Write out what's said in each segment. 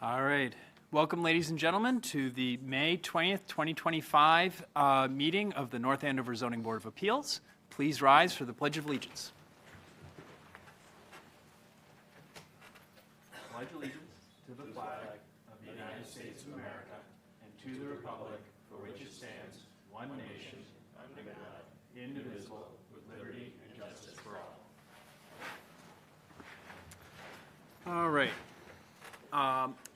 All right. Welcome, ladies and gentlemen, to the May 20th, 2025 meeting of the North Andover Zoning Board of Appeals. Please rise for the Pledge of Allegiance. Pledge allegiance to the flag of the United States of America and to the republic for which it stands, one nation, under God, indivisible, with liberty and justice for all. All right.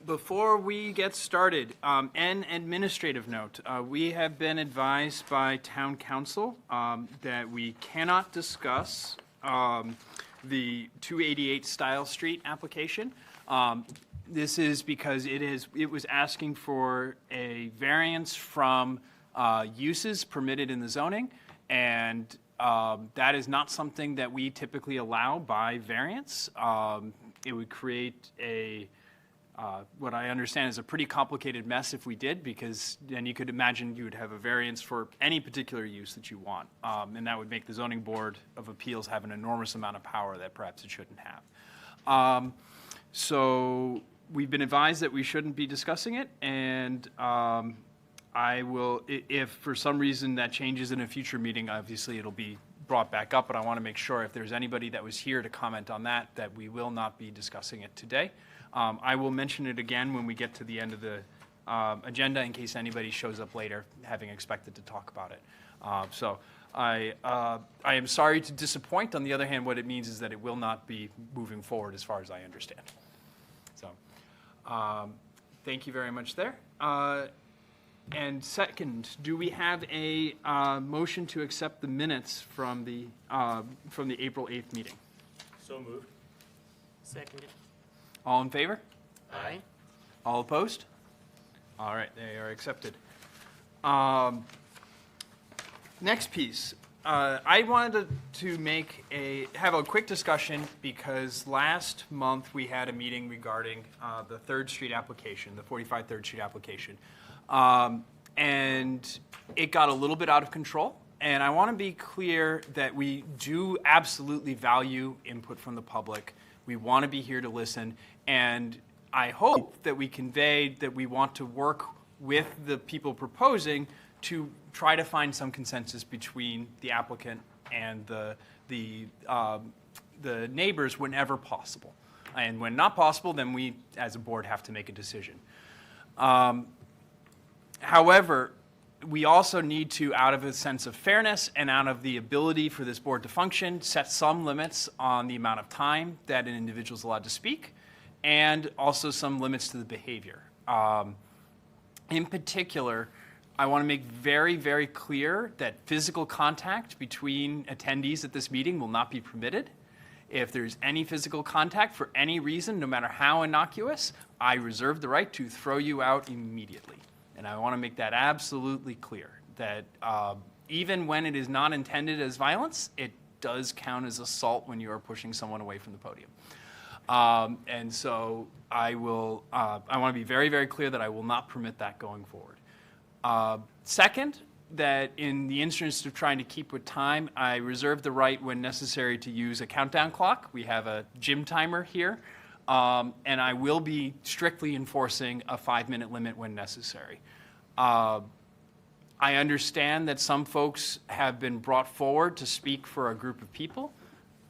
Before we get started, an administrative note. We have been advised by Town Council that we cannot discuss the 288 Style Street application. This is because it was asking for a variance from uses permitted in the zoning, and that is not something that we typically allow by variance. It would create what I understand is a pretty complicated mess if we did, because then you could imagine you would have a variance for any particular use that you want, and that would make the Zoning Board of Appeals have an enormous amount of power that perhaps it shouldn't have. So we've been advised that we shouldn't be discussing it, and I will, if for some reason that changes in a future meeting, obviously it'll be brought back up, but I want to make sure if there's anybody that was here to comment on that we will not be discussing it today. I will mention it again when we get to the end of the agenda in case anybody shows up later having expected to talk about it. So I am sorry to disappoint. On the other hand, what it means is that it will not be moving forward as far as I understand. So thank you very much there. And second, do we have a motion to accept the minutes from the April 8th meeting? So moved. Seconded. All in favor? Aye. All opposed? All right, they are accepted. Next piece. I wanted to have a quick discussion because last month we had a meeting regarding the 3rd Street application, the 45 3rd Street application. And it got a little bit out of control. And I want to be clear that we do absolutely value input from the public. We want to be here to listen. And I hope that we conveyed that we want to work with the people proposing to try to find some consensus between the applicant and the neighbors whenever possible. And when not possible, then we, as a board, have to make a decision. However, we also need to, out of a sense of fairness and out of the ability for this board to function, set some limits on the amount of time that an individual is allowed to speak, and also some limits to the behavior. In particular, I want to make very, very clear that physical contact between attendees at this meeting will not be permitted. If there's any physical contact for any reason, no matter how innocuous, I reserve the right to throw you out immediately. And I want to make that absolutely clear, that even when it is not intended as violence, it does count as assault when you are pushing someone away from the podium. And so I want to be very, very clear that I will not permit that going forward. Second, that in the interest of trying to keep with time, I reserve the right when necessary to use a countdown clock. We have a gym timer here. And I will be strictly enforcing a 5-minute limit when necessary. I understand that some folks have been brought forward to speak for a group of people.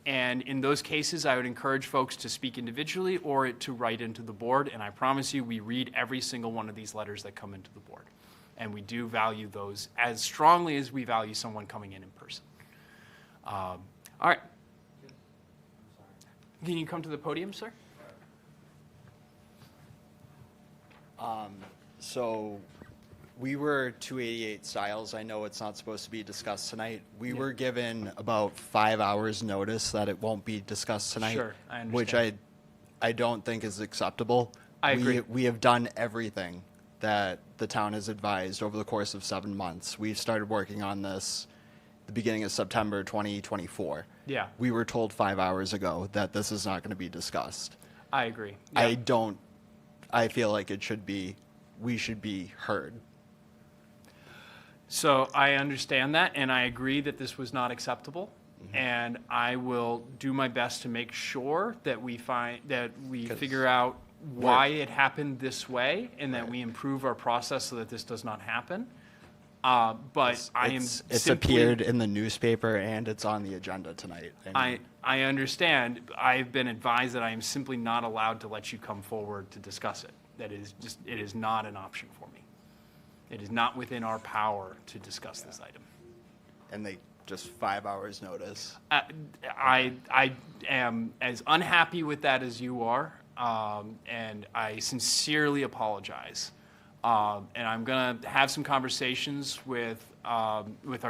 And in those cases, I would encourage folks to speak individually or to write into the board. And I promise you, we read every single one of these letters that come into the board. And we do value those as strongly as we value someone coming in person. All right. Can you come to the podium, sir? So we were 288 Styles. I know it's not supposed to be discussed tonight. We were given about 5 hours notice that it won't be discussed tonight. Sure, I understand. Which I don't think is acceptable. I agree. We have done everything that the town has advised over the course of 7 months. We've started working on this the beginning of September 2024. Yeah. We were told 5 hours ago that this is not going to be discussed. I agree. Yeah. I feel like we should be heard. So I understand that, and I agree that this was not acceptable. Mm-hmm. And I will do my best to make sure that we figure out why it happened this way and that we improve our process so that this does not happen. But I am It's simply, appeared in the newspaper and it's on the agenda tonight. I understand. I've been advised that I am simply not allowed to let you come forward to discuss it. That is just, it is not an option for me. It is not within our power to discuss this item. And they just 5 hours notice. I am as unhappy with that as you are, and I sincerely apologize. And I'm going to have some conversations with our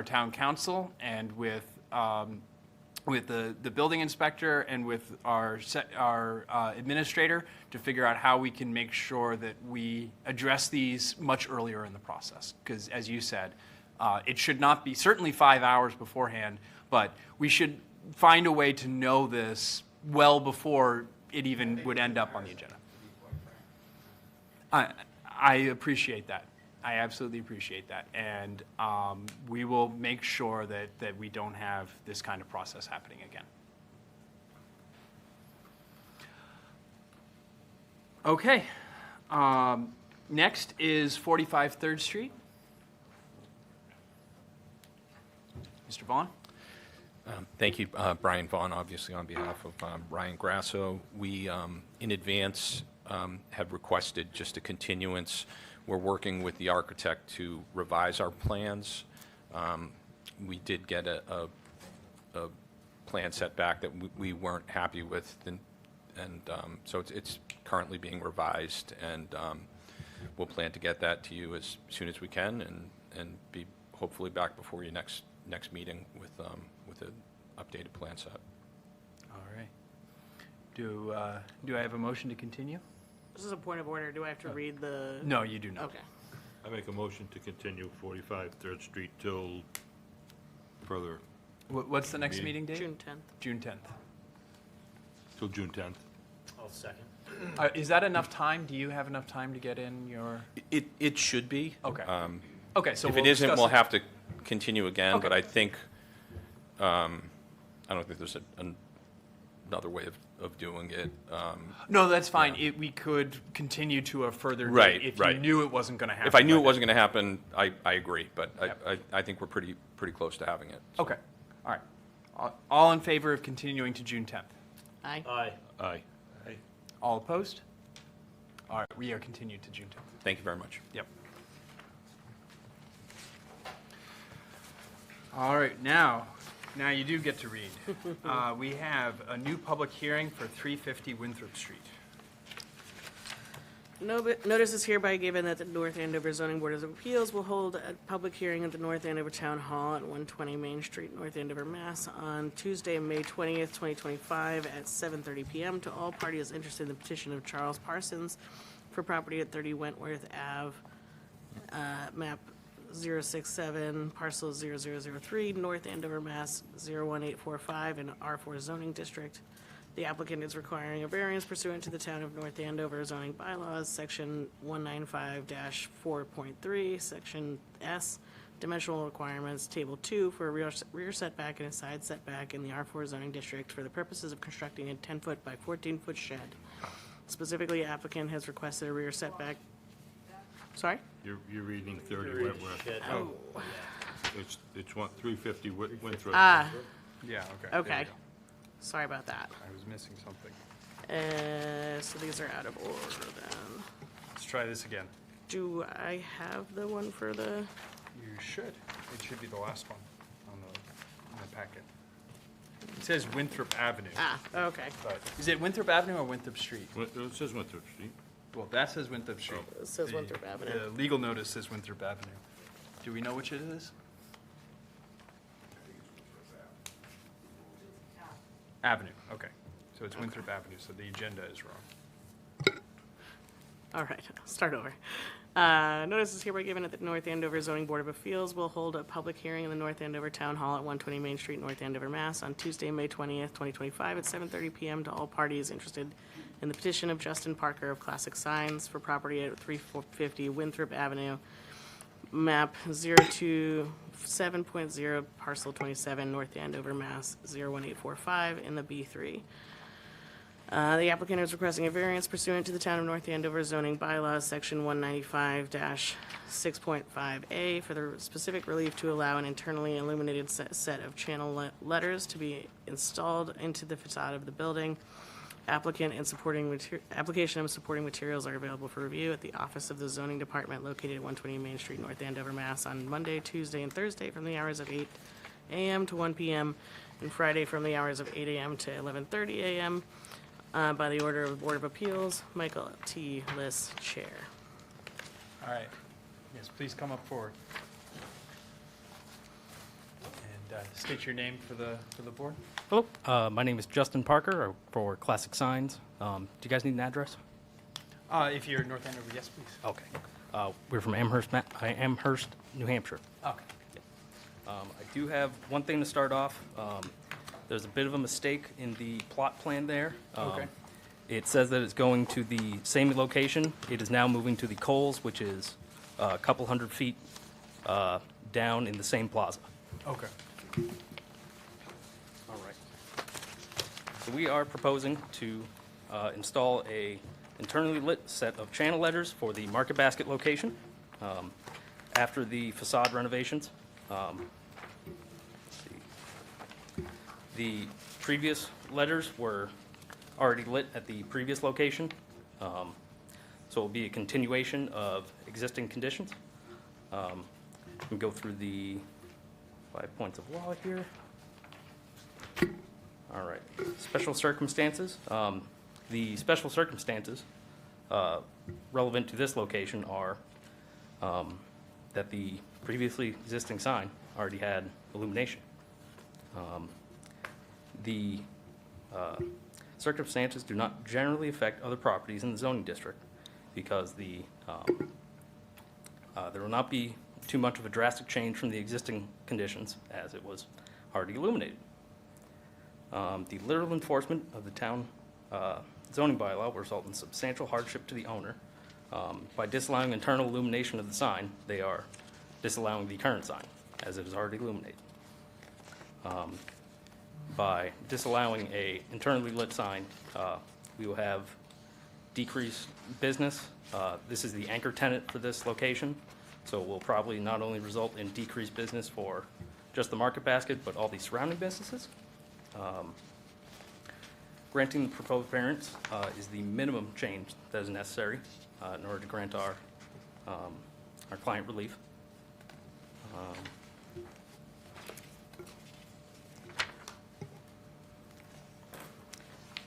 town council and with the building inspector and with our administrator to figure out how we can make sure that we address these much earlier in the process. Because as you said, it should not be, certainly 5 hours beforehand, but we should find a way to know this well before it even would end up on the agenda. I appreciate that. I absolutely appreciate that. And we will make sure that we don't have this kind of process happening again. Okay. Next is 45 3rd Street. Mr. Vaughn? Thank you, Brian Vaughn, obviously on behalf of Ryan Grasso. We, in advance, have requested just a continuance. We're working with the architect to revise our plans. We did get a plan set back that we weren't happy with, and so it's currently being revised, and we'll plan to get that to you as soon as we can, and be hopefully back before your next meeting with an updated plan set. All right. Do I have a motion to continue? This is a point of order. Do I have to read the? No, you do not. Okay. I make a motion to continue 45 3rd Street till further, What's the next meeting date? June 10th. June 10th. till June 10th. I'll second. Is that enough time? Do you have enough time to get in your? It should be. Okay. Okay, so If we'll it isn't, discuss we'll it. have to continue again, but Okay. I think, I don't think there's another way of doing it. No, that's fine. We could continue to a further date Right, if right. you knew it wasn't going to happen. If I knew by it wasn't going to happen, I agree, but Yep. I think we're pretty close to having it. then. Okay, all right. All in favor of continuing to June 10th? Aye. Aye. Aye. All opposed? All right, we are continued to June 10th. Thank you very much. Yep. All right, now you do get to read. We have a new public hearing for 350 Winthrop Street. Notice is hereby given that the North Andover Zoning Board of Appeals will hold a public hearing at the North Andover Town Hall at 120 Main Street, North Andover, Mass. on Tuesday, May 20th, 2025 at 7:30 p.m. to all parties interested in the petition of Charles Parsons for property at 30 Wentworth Ave, map 067, parcel 0003, North Andover, Mass. 01845 in R4 zoning district. The applicant is requiring a variance pursuant to the Town of North Andover zoning bylaws, section 195-4.3, section S, dimensional requirements, table 2, for a rear setback and a side setback in the R4 zoning district for the purposes of constructing a 10-foot by 14-foot shed. Specifically, applicant has requested a rear setback. Sorry? You're reading 30 Read Wentworth. shed. Oh, It's 350 Winthrop. ah, Yeah, okay. okay. Sorry about that. I was missing something. So these are out of order then. Let's try this again. Do I have the one for the, You should. It should be the last one on the packet. It says Winthrop Avenue. okay. But is it Winthrop Avenue or Winthrop Street? It says Winthrop Street. Well, that says Winthrop Street. It says The- Winthrop Avenue. The legal notice says Winthrop Avenue. Do we know which it is? Avenue, okay. So it's Winthrop Avenue, so the agenda is wrong. All right, I'll start over. Notice is hereby given that the North Andover Zoning Board of Appeals will hold a public hearing in the North Andover Town Hall at 120 Main Street, North Andover, Mass. on Tuesday, May 20th, 2025 at 7:30 p.m. to all parties interested in the petition of Justin Parker of Classic Signs for property at 350 Winthrop Avenue, map 027.0, parcel 27, North Andover, Mass. 01845 in the B3. The applicant is requesting a variance pursuant to the Town of North Andover zoning bylaws, Section 195-6.5A, for the specific relief to allow an internally illuminated set of channel letters to be installed into the facade of the building. Application and supporting materials are available for review at the office of the zoning department located at 120 Main Street, North Andover, Mass. on Monday, Tuesday, and Thursday from the hours of 8 a.m. to 1 p.m. and Friday from the hours of 8 a.m. to 11:30 a.m. By the order of the Board of Appeals, Michael T. Liss, Chair. All right. Yes, please come up forward. And state your name for the board. Hello, my name is Justin Parker for Classic Signs. Do you guys need an address? If you're North Andover, yes, please. Okay. We're from Amherst, New Hampshire. Okay. I do have one thing to start off. There's a bit of a mistake in the plot plan there. Okay. It says that it's going to the same location. It is now moving to the Coles, which is a couple hundred feet down in the same plaza. Okay. All right. So we are proposing to install a internally lit set of channel letters for the Market Basket location after the facade renovations. Let's see. The previous letters were already lit at the previous location, so it'll be a continuation of existing conditions. We go through the 5 points of law here. All right, special circumstances. The special circumstances relevant to this location are that the previously existing sign already had illumination. The circumstances do not generally affect other properties in the zoning district because there will not be too much of a drastic change from the existing conditions as it was already illuminated. The literal enforcement of the town zoning bylaw will result in substantial hardship to the owner. By disallowing internal illumination of the sign, they are disallowing the current sign as it is already illuminated. By disallowing a internally lit sign, we will have decreased business. This is the anchor tenant for this location, so it will probably not only result in decreased business for just the Market Basket, but all the surrounding businesses. Granting the proposed variance is the minimum change that is necessary in order to grant our client relief.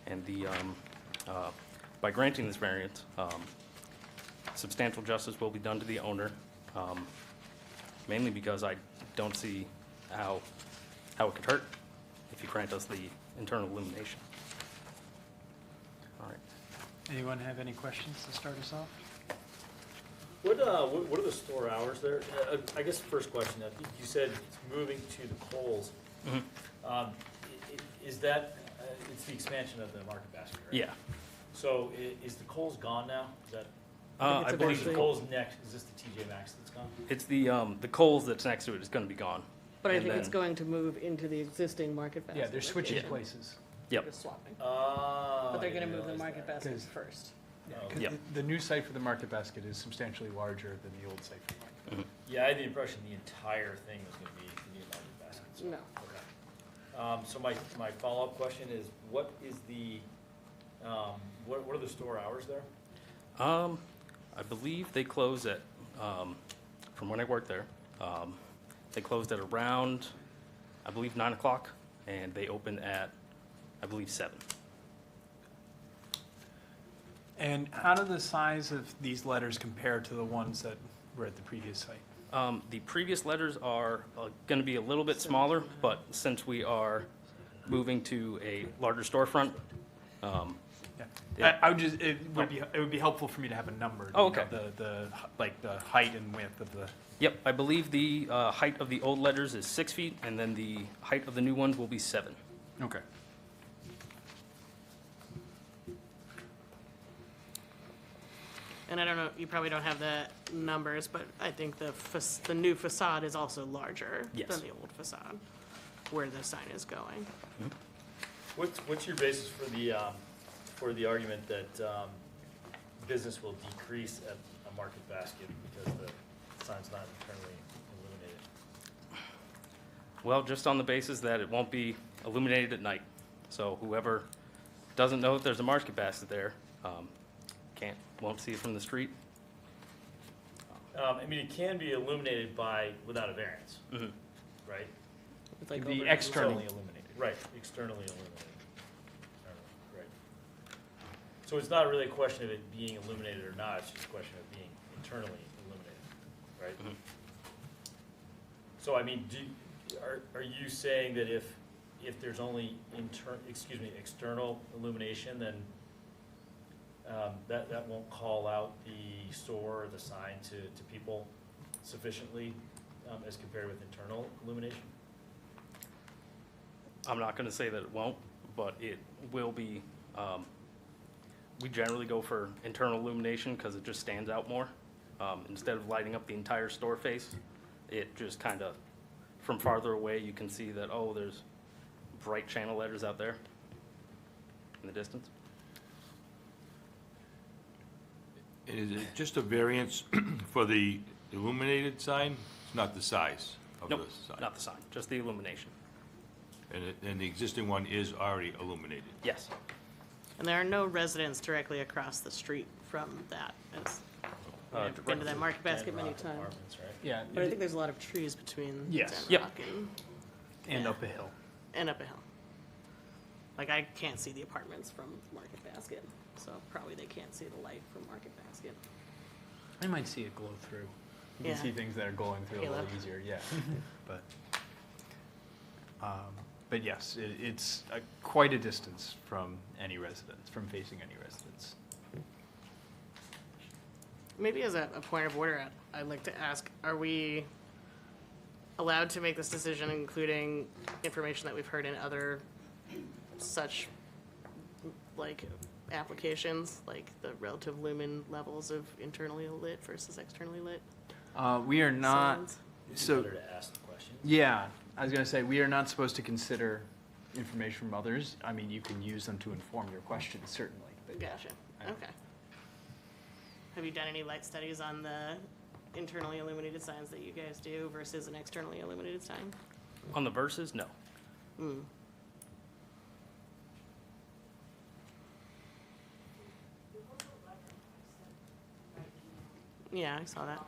And by granting this variance, substantial justice will be done to the owner, mainly because I don't see how it could hurt if you grant us the internal illumination. All right. Anyone have any questions to start us off? What are the store hours there? I guess the first question, you said it's moving to the Coles. Mm-hmm. Is that, it's the expansion of the Market Basket, right? Yeah. So is the Coles gone now? Is that, I or believe is the Coles next, is this the TJ Maxx that's gone? it's the Coles that's next to it is going to be gone. But I And think it's then- going to move into the existing Market Basket. Yeah, they're switching location. places. Yep. They're swapping. But But they're gonna move the Market Basket Because- first. Yeah, Oh. 'cause Yep. the new site for the Market Basket is substantially larger than the old site for the Market Basket. Yeah, I had the impression the entire thing was gonna be the new Market Basket. so- No. Okay. So my follow-up question is, what is the, what are the store hours there? I believe they close at, from when I worked there, they closed at around, I believe, 9 o'clock, and they open at, I believe, 7. And how do the size of these letters compare to the ones that were at the previous site? The previous letters are going to be a little bit smaller, but since we are moving to a larger storefront, Yeah. Yeah. I would just, it would be helpful for me to have a number. Oh, you know, okay. The height and width of the, yep, I believe the height of the old letters is 6 feet, and then the height of the new ones will be 7. okay. And I don't know, you probably don't have the numbers, but I think the new facade is also larger Yes. than the old facade, where the sign is going. What's your basis for for the argument that business will decrease at a Market Basket because the sign's not internally illuminated? Well, just on the basis that it won't be illuminated at night. So whoever doesn't know that there's a market basket there, won't see it from the street. I mean, it can be illuminated without a variance, Mhm. right? It's like The over- externally illuminated. Right, externally illuminated. Right. So it's not really a question of it being illuminated or not, it's just a question of being internally illuminated, right? Mhm. So I mean, are you saying that if there's only external illumination, then that won't call out the store or the sign to people sufficiently as compared with internal illumination? I'm not gonna say that it won't, but it will be, we generally go for internal illumination because it just stands out more. Instead of lighting up the entire store face, it just kind of, from farther away, you can see that, oh, there's bright channel letters out there in the distance. Is it just a variance for the illuminated sign? It's not the size of the Nope, sign? not the sign, just the illumination. And the existing one is already illuminated? Yes. And there are no residents directly across the street from that. I've been to that Market Basket many Rock times. Apartments, right? Yeah. But I think there's a lot of trees between Yes. Den Rock And yeah. up a hill. and up a hill. Like, I can't see the apartments from Market Basket, so probably they can't see the light from Market Basket. I might see it glow through. You Yeah. can see things that are glowing through a Halo. little easier, yeah. But yes, it's quite a distance from any residence, from facing any residence. Maybe as a point of order, I'd like to ask, are we allowed to make this decision including information that we've heard in other such, like, applications, like the relative lumen levels of internally lit versus externally lit? We are not, signs? so, Better to ask the question. yeah, I was gonna say, we are not supposed to consider information from others. I mean, you can use them to inform your questions, certainly, but yeah. Gotcha, okay. Have you done any light studies on the internally illuminated signs that you guys do versus an externally illuminated sign? On the verses, no. Hmm. Yeah, I saw that.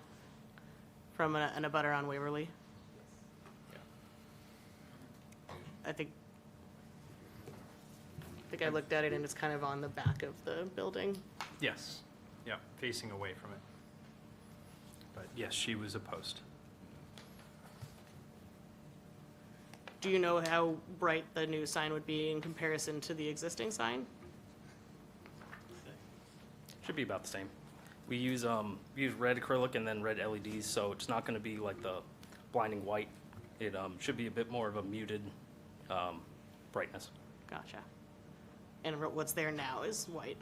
From an abutter on Waverly. I think I looked at it and it's kind of on the back of the building. Yes, yeah, facing away from it. But yes, she was opposed. Do you know how bright the new sign would be in comparison to the existing sign? Should be about the same. We use red acrylic and then red LEDs, so it's not gonna be like the blinding white. It should be a bit more of a muted brightness. Gotcha. And what's there now is white.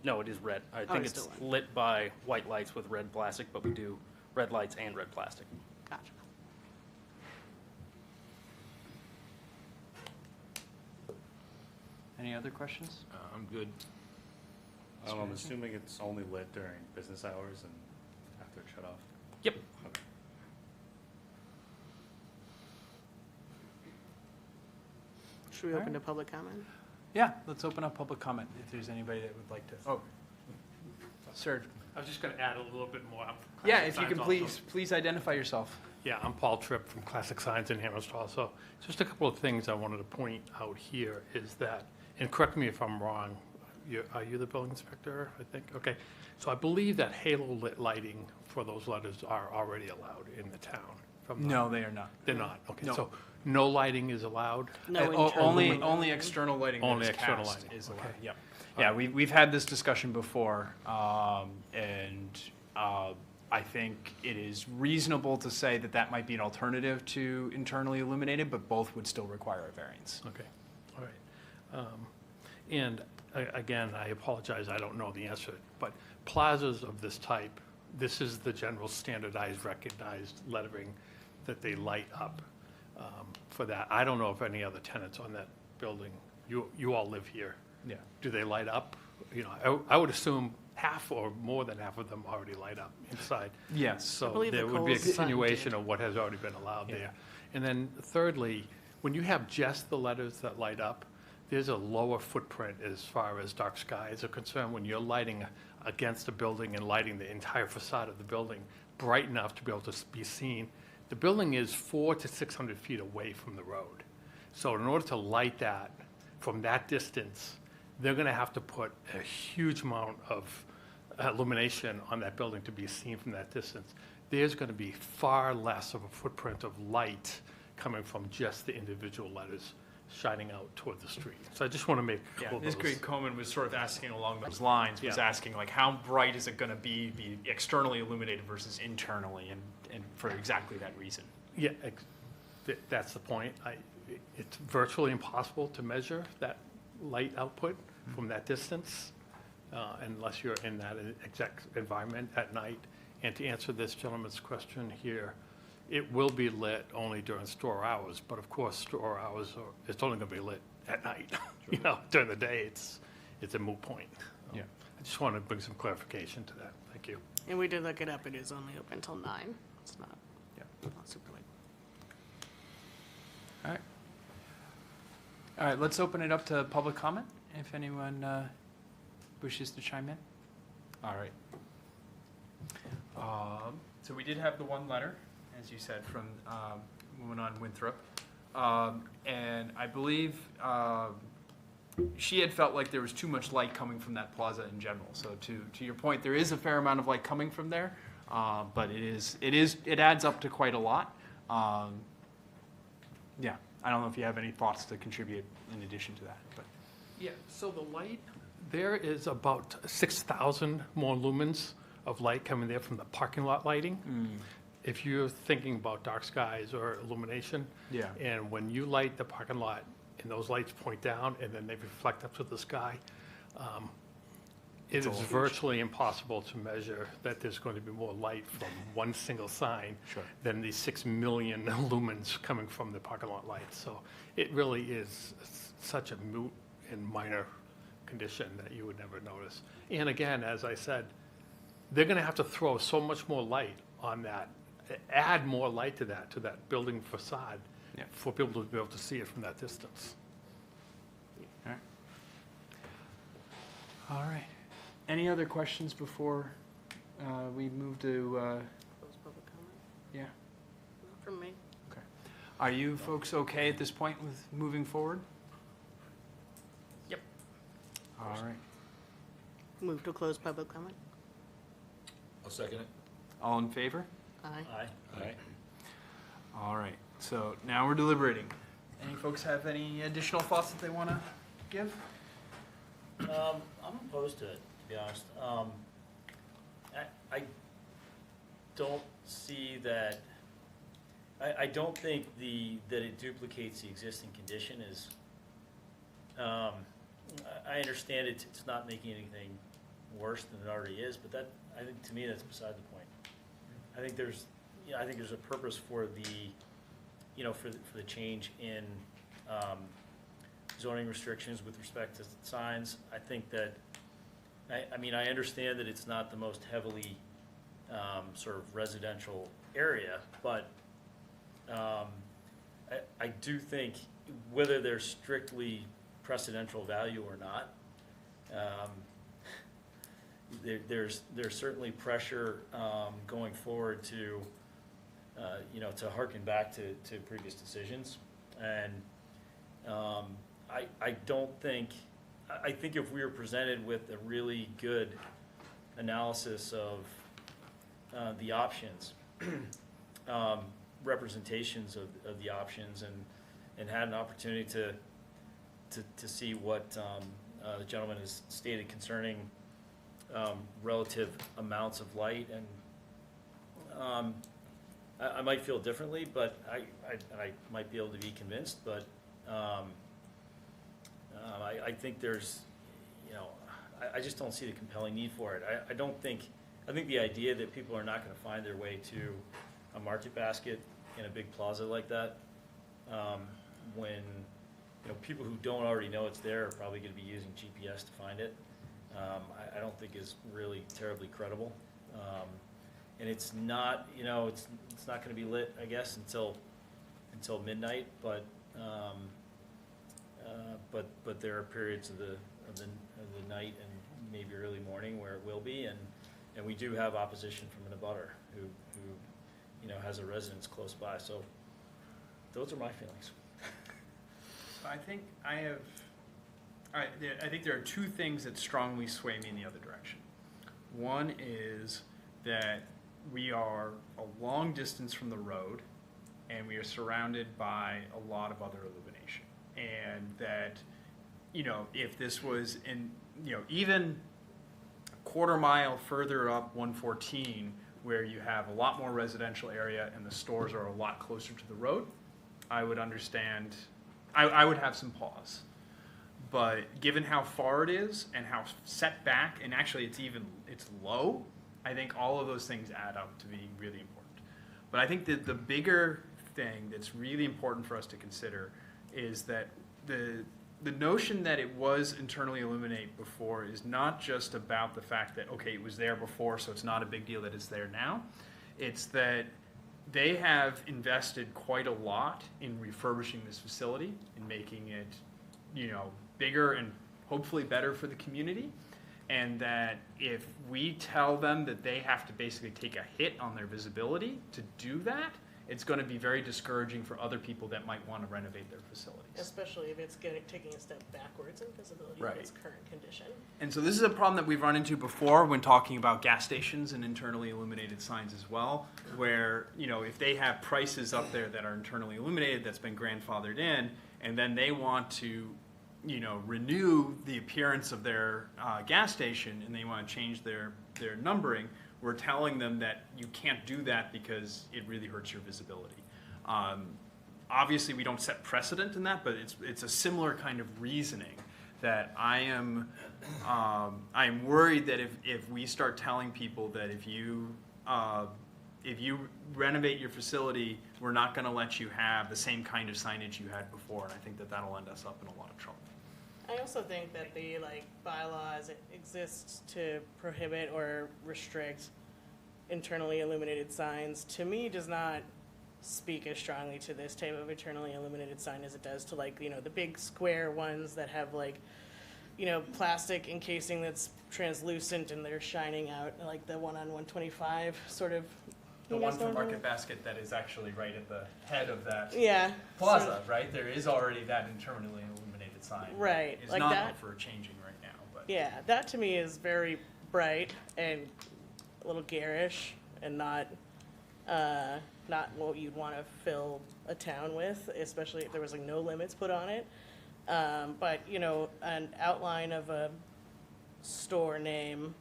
No, it is red. I think it's it's still lit by white lights with red plastic, but we do red lights and red plastic. Gotcha. Any other questions? I'm good. I'm assuming it's only lit during business hours and after it's shut off? Yep. Okay. Should we open to public comment? Yeah, let's open up public comment if there's anybody that would like to. Oh, sir. I was just going to add a little bit more. I'm from Yeah, Classic if you Signs can also. please identify yourself. Yeah, I'm Paul Tripp from Classic Signs in Amherst also. Just a couple of things I wanted to point out here is that, and correct me if I'm wrong, are you the building inspector, I think? Okay, so I believe that halo lit lighting for those letters are already allowed in the town. from the- No, they are not. They're not, okay. No. So no lighting is allowed? No Only internal. only external lighting that Only is external cast lighting, is allowed. okay. Yep. Yeah, we've had this discussion before, and I think it is reasonable to say that that might be an alternative to internally illuminated, but both would still require a variance. Okay, all right. And again, I apologize, I don't know the answer, but plazas of this type, this is the general standardized, recognized lettering that they light up for that. I don't know if any other tenants on that building, you all live here, Yeah. Do they light up? You know, I would assume half or more than half of them already light up inside. Yes. So believe the there would be a Coles sign continuation did. of what has already been allowed Yeah. there. And then thirdly, when you have just the letters that light up, there's a lower footprint as far as dark skies are concerned. When you're lighting against a building and lighting the entire facade of the building bright enough to be able to be seen, the building is 400 to 600 feet away from the road. So in order to light that from that distance, they're going to have to put a huge amount of illumination on that building to be seen from that distance. There's going to be far less of a footprint of light coming from just the individual letters shining out toward the street. So I just want to make a Yeah, couple of Ms. those. Greg Coleman was sort of asking along those lines, was Yeah. asking like, how bright is it gonna be externally illuminated versus internally, and for exactly that reason. Yeah, that's the point. It's virtually impossible to measure that light output from that distance unless you're in that exact environment at night. And to answer this gentleman's question here, it will be lit only during store hours, but of course, store hours, it's only going to be lit at night. You know, during the day, it's a moot point. Yeah. I just want to bring some clarification to that. Thank you. And we did look it up, it is only open till 9. It's not, Yeah. not super late. All right. All right, let's open it up to public comment, if anyone wishes to chime in. All right. So we did have the one letter, as you said, from woman on Winthrop. And I believe she had felt like there was too much light coming from that plaza in general. So to your point, there is a fair amount of light coming from there, but it adds up to quite a lot. Yeah, I don't know if you have any thoughts to contribute in addition to that, but. Yeah, so the light, there is about 6,000 more lumens of light coming there from the parking lot lighting. If you're thinking about dark skies or illumination. Yeah. And when you light the parking lot and those lights point down and then they reflect up to the sky, it is virtually impossible to measure that there's going to be more light from one single sign Sure. than the 6 million lumens coming from the parking lot lights. So it really is such a moot and minor condition that you would never notice. And again, as I said, they're going to have to throw so much more light on that, add more light to that building facade Yeah. for people to be able to see it from that distance. All right. All right. Any other questions before we move to, Close public comment? yeah? Not from me. Okay. Are you folks okay at this point with moving forward? Yep. All right. Move to close public comment? I'll second it. All in favor? Aye. Aye. Aye. All right. So now we're deliberating. Any folks have any additional thoughts that they want to give? I'm opposed to it, to be honest. I don't see that, I don't think that it duplicates the existing condition is, I understand it's not making anything worse than it already is, but that, I think, to me, that's beside the point. I think there's a purpose for the change in, zoning restrictions with respect to signs. I think that, I mean, I understand that it's not the most heavily sort of residential area, but I do think whether there's strictly precedential value or not, there's certainly pressure going forward to, to harken back to previous decisions. And I don't think, I think if we were presented with a really good analysis of the options, representations of the options, and had an opportunity to see what the gentleman has stated concerning relative amounts of light, and I might feel differently, but I might be able to be convinced, but I think there's, I just don't see the compelling need for it. I think the idea that people are not going to find their way to a market basket in a big plaza like that, when people who don't already know it's there are probably gonna be using GPS to find it. I don't think is really terribly credible. And it's not, it's not gonna be lit, I guess, until midnight, but there are periods of the night and maybe early morning where it will be, and we do have opposition from an abutter who has a residence close by, so those are my feelings. I think I think there are two things that strongly sway me in the other direction. One is that we are a long distance from the road, and we are surrounded by a lot of other illumination. And that, if this was in, even a quarter mile further up 114, where you have a lot more residential area and the stores are a lot closer to the road, I would understand, I would have some pause. But given how far it is and how set back, and actually it's low, I think all of those things add up to being really important. But I think that the bigger thing that's really important for us to consider is that the notion that it was internally illuminate before is not just about the fact that, okay, it was there before, so it's not a big deal that it's there now. It's that they have invested quite a lot in refurbishing this facility and making it, bigger and hopefully better for the community. And that if we tell them that they have to basically take a hit on their visibility to do that, it's going to be very discouraging for other people that might want to renovate their facilities. Especially if it's taking a step backwards in visibility Right. in its current condition. And so this is a problem that we've run into before when talking about gas stations and internally illuminated signs as well, where, if they have prices up there that are internally illuminated, that's been grandfathered in, and then they want to, renew the appearance of their gas station, and they want to change their numbering, we're telling them that you can't do that because it really hurts your visibility. Obviously, we don't set precedent in that, but it's a similar kind of reasoning that I am worried that if we start telling people that if you renovate your facility, we're not going to let you have the same kind of signage you had before, and I think that that'll end us up in a lot of trouble. I also think that the bylaws exist to prohibit or restrict internally illuminated signs, to me, does not speak as strongly to this type of internally illuminated sign as it does to the big square ones that have plastic encasing that's translucent and they're shining out, like the one on 125 sort of. The you one guys from know what I'm Market Basket that is actually right at the head of that Yeah. plaza, sort of- right? There is already that internally illuminated sign. Right, It's like not that. up for changing right now, but. Yeah, that to me is very bright and a little garish and not what you'd want to fill a town with, especially if there was no limits put on it. But an outline of a store name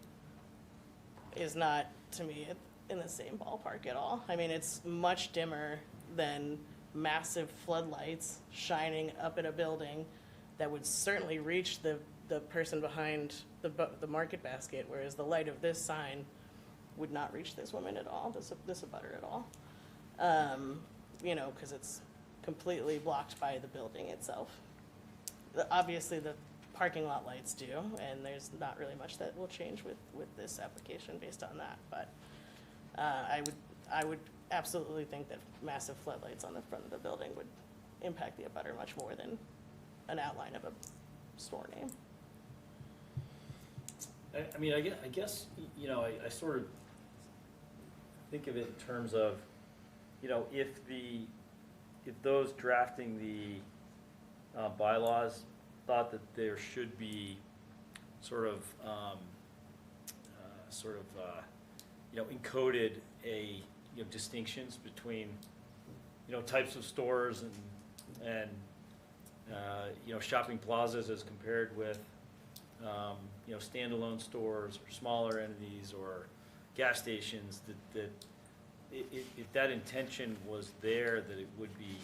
is not, to me, in the same ballpark at all. I mean, it's much dimmer than massive floodlights shining up in a building that would certainly reach the person behind the Market Basket, whereas the light of this sign would not reach this woman at all, this abutter at all. Because it's completely blocked by the building itself. Obviously, the parking lot lights do, and there's not really much that will change with this application based on that, but I would absolutely think that massive floodlights on the front of the building would impact the abutter much more than an outline of a store name. I guess, I sort of think of it in terms of, if those drafting the bylaws thought that there should be encoded distinctions between, types of stores and shopping plazas as compared with, standalone stores or smaller entities or gas stations, that if that intention was there, that it would be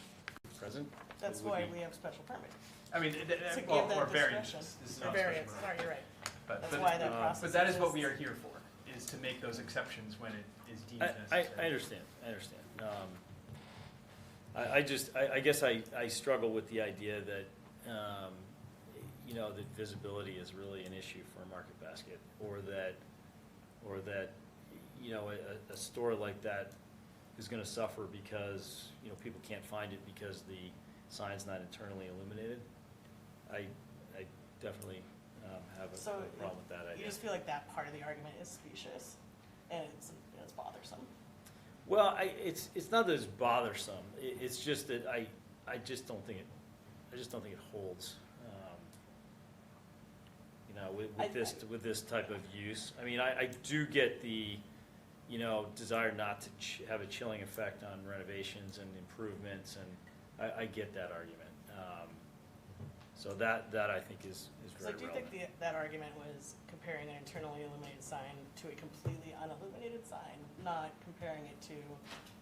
present. That's it would why be- we have special permit. I mean, To give that or discretion. variances. This is Or not a special variance, permit. sorry, you're right. But That's why that process But that is what we exists. are here for, is to make those exceptions when it is deemed I necessary. understand. I guess I struggle with the idea that you know, that visibility is really an issue for a Market Basket, or that, you know, a store like that is gonna suffer because, you know, people can't find it because the sign's not internally illuminated. I definitely have a So, problem with that You idea. just feel like that part of the argument is specious, and it's bothersome. Well, it's not that it's bothersome, it's just that I just don't think it holds. You know, with this type of use. I mean, I do get the, you know, desire not to have a chilling effect on renovations and improvements, and I get that argument. So that I think is So very I do relevant. think that argument was comparing an internally illuminated sign to a completely unilluminated sign, not comparing it to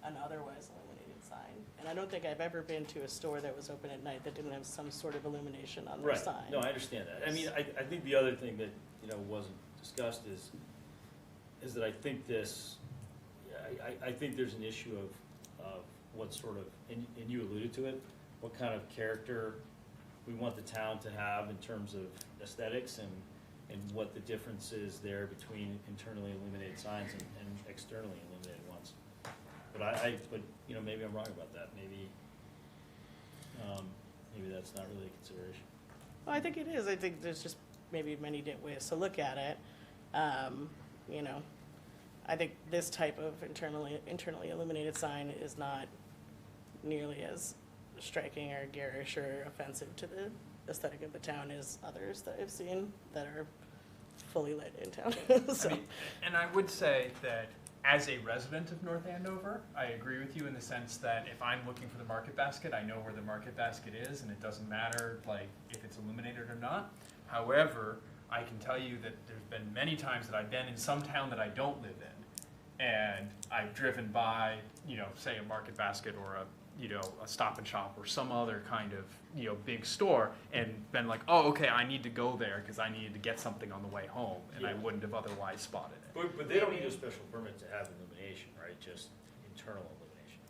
an otherwise illuminated sign. And I don't think I've ever been to a store that was open at night that didn't have some sort of illumination on their Right, sign. no, I understand that. I mean, I think the other thing that, you know, wasn't discussed is that I think I think there's an issue of what sort of, and you alluded to it, what kind of character we want the town to have in terms of aesthetics, and what the difference is there between internally illuminated signs and externally illuminated ones. But you know, maybe I'm wrong about that. Maybe that's not really a consideration. Well, I think it is. I think there's just maybe many different ways to look at it. You know, I think this type of internally illuminated sign is not nearly as striking or garish or offensive to the aesthetic of the town as others that I've seen that are fully lit in town. So, I mean, and I would say that as a resident of North Andover, I agree with you in the sense that if I'm looking for the Market Basket, I know where the Market Basket is, and it doesn't matter like if it's illuminated or not. However, I can tell you that there's been many times that I've been in some town that I don't live in, and I've driven by, you know, say a Market Basket or a Stop and Shop or some other kind of, you know, big store, and been like, oh, okay, I need to go there because I needed to get something on the way home, and I Yeah. wouldn't have otherwise spotted it. But they don't need a special permit to have illumination, right? Just internal illumination.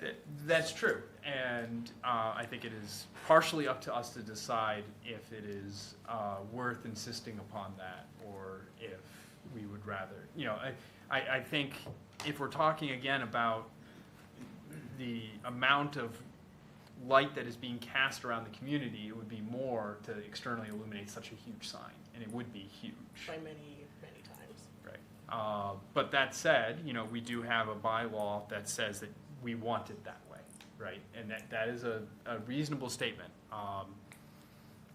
yeah. That's true, and I think it is partially up to us to decide if it is worth insisting upon that, or if we would rather, you know, I think if we're talking again about the amount of light that is being cast around the community, it would be more to externally illuminate such a huge sign, and it would be huge. By many, many times. Right. But that said, you know, we do have a bylaw that says that we want it that way, right? And that is a reasonable statement.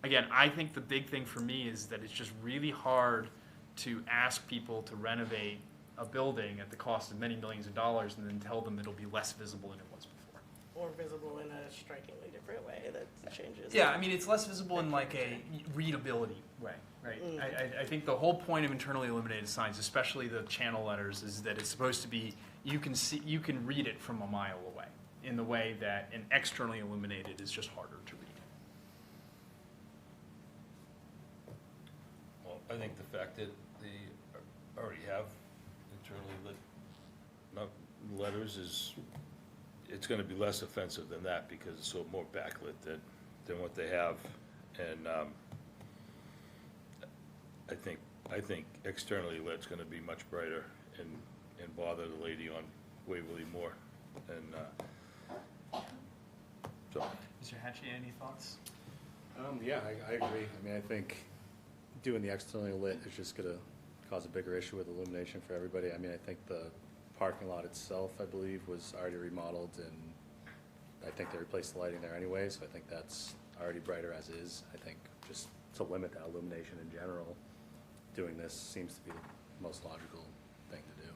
Again, I think the big thing for me is that it's just really hard to ask people to renovate a building at the cost of many millions of dollars and then tell them it'll be less visible than it was before. Or visible in a strikingly different way that changes. Yeah, I mean, it's less visible in like a readability way, right? I think the whole point of internally illuminated signs, especially the channel letters, is that it's supposed to be, you can read it from a mile away, in the way that an externally illuminated is just harder to read. Well, I think the fact that they already have internally lit letters it's gonna be less offensive than that, because it's so more backlit than what they have. And, I think externally lit's gonna be much brighter and bother the lady on Waverly more. And, so, Mr. Hatchie, any thoughts? Yeah, I agree. I mean, I think doing the externally lit is just gonna cause a bigger issue with illumination for everybody. I mean, I think the parking lot itself, I believe, was already remodeled, and I think they replaced the lighting there anyway, so I think that's already brighter as is. I think just to limit that illumination in general, doing this seems to be the most logical thing to do.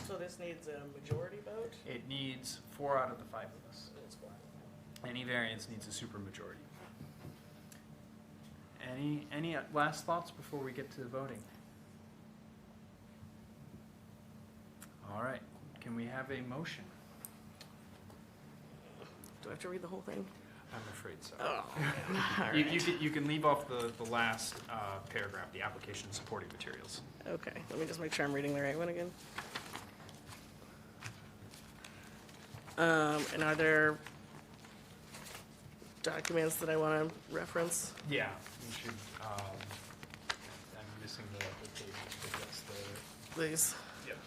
So this needs a majority vote? It needs 4 out of the 5 of us. Any variance needs a supermajority. Any last thoughts before we get to the voting? All right, can we have a motion? Do I have to read the whole thing? I'm afraid so. Oh, all right. You can leave off the last paragraph, the application supporting materials. Okay, let me just make sure I'm reading the right one again. And are there documents that I want to reference? Yeah, we should, I'm missing the page, but that's Please. yep.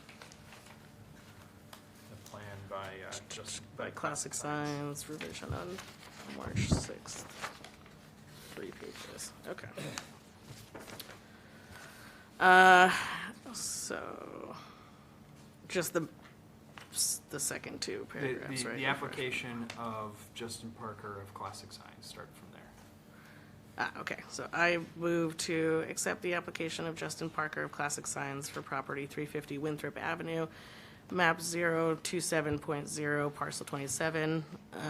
The plan by, just. By Classic Signs, revision on March 6th. 3 pages, okay. So, just the second two paragraphs, right? The application of Justin Parker of Classic Signs, start from there. Okay, so I move to accept the application of Justin Parker of Classic Signs for property 350 Winthrop Avenue, map 027.0, parcel 27,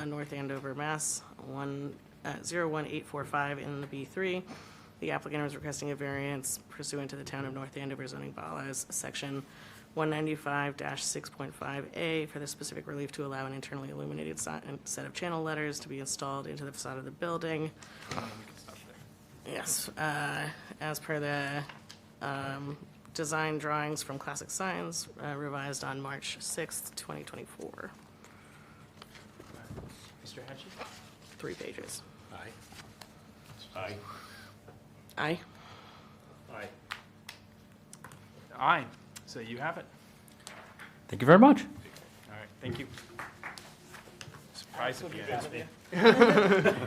North Andover, Mass. 01845 in the B3. The applicant is requesting a variance pursuant to the Town of North Andover zoning bylaws, section 195-6.5A, for the specific relief to allow an internally illuminated set of channel letters to be installed into the facade of the building. We can stop there. Yes, as per the design drawings from Classic Signs, revised on March 6th, 2024. Mr. Hatchie? 3 pages. Aye. Aye. Aye. Aye. Aye, so you have it. Thank you very much. All right, thank you. Surprised Alex would if be you proud asked of me.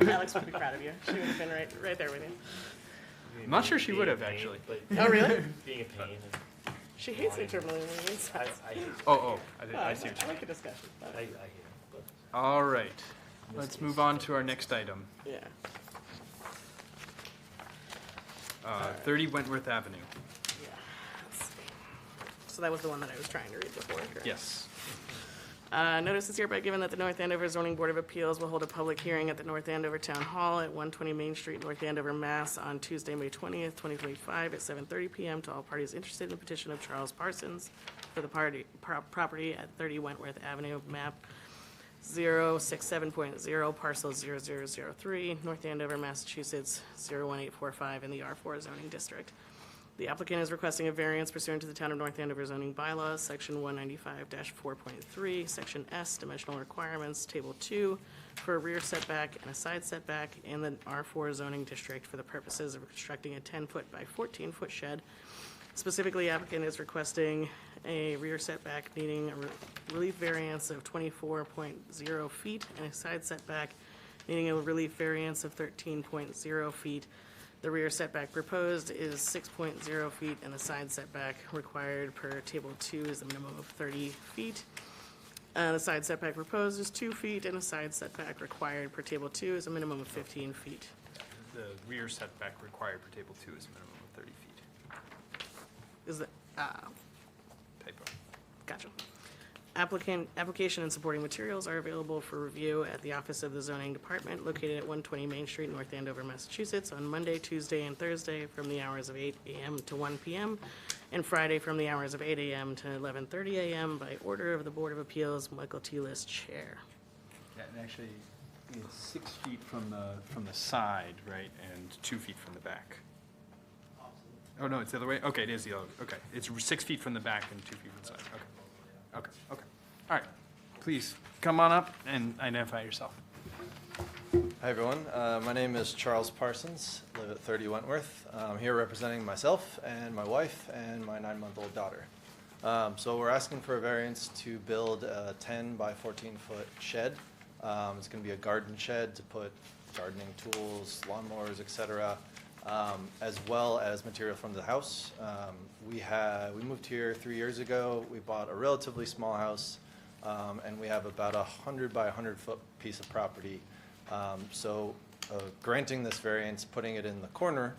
you. Alex would be proud of you. She would have been right there with you. I'm not sure she would have, actually. Oh, really? Being a pain. She hates internally illuminated signs. I hate, Oh, I see what you I mean. like the discussion. I hate it, but. All right, let's move on to our next item. Yeah. 30 Wentworth Avenue. Yeah. Let's see. So that was the one that I was trying to read before, correct? Yes. Notice is hereby given that the North Andover Zoning Board of Appeals will hold a public hearing at the North Andover Town Hall at 120 Main Street, North Andover, Mass. on Tuesday, May 20th, 2025 at 7:30 PM to all parties interested in the petition of Charles Parsons for the property at 30 Wentworth Avenue, map 067.0, parcel 0003, North Andover, Massachusetts, 01845 in the R4 zoning district. The applicant is requesting a variance pursuant to the Town of North Andover zoning bylaws, section 195-4.3, section S, dimensional requirements, table 2, for a rear setback and a side setback in the R4 zoning district for the purposes of constructing a 10-foot by 14-foot shed. Specifically, applicant is requesting a rear setback needing a relief variance of 24.0 feet and a side setback needing a relief variance of 13.0 feet. The rear setback proposed is 6.0 feet, and the side setback required per table 2 is a minimum of 30 feet. The side setback proposed is 2 feet, and the side setback required per table 2 is a minimum of 15 feet. The rear setback required for table 2 is a minimum of 30 feet. Is that, Typo. gotcha. Application and supporting materials are available for review at the Office of the Zoning Department located at 120 Main Street, North Andover, Massachusetts, on Monday, Tuesday, and Thursday from the hours of 8 a.m. to 1 p.m., and Friday from the hours of 8 a.m. to 11:30 a.m. by order of the Board of Appeals, Michael T. List, Chair. Yeah, and actually, it's 6 feet from the side, right, and 2 feet from the back. Oh, no, it's the other way? Okay, it is the other, okay. It's 6 feet from the back and 2 feet from the side, okay. Okay. All right, please, come on up and identify yourself. Hi, everyone. My name is Charles Parsons, live at 30 Wentworth. I'm here representing myself and my wife and my 9-month-old daughter. So we're asking for a variance to build a 10 by 14-foot shed. It's going to be a garden shed to put gardening tools, lawnmowers, etc., as well as material from the house. We moved here 3 years ago. We bought a relatively small house, and we have about 100 by 100-foot piece of property. So granting this variance, putting it in the corner,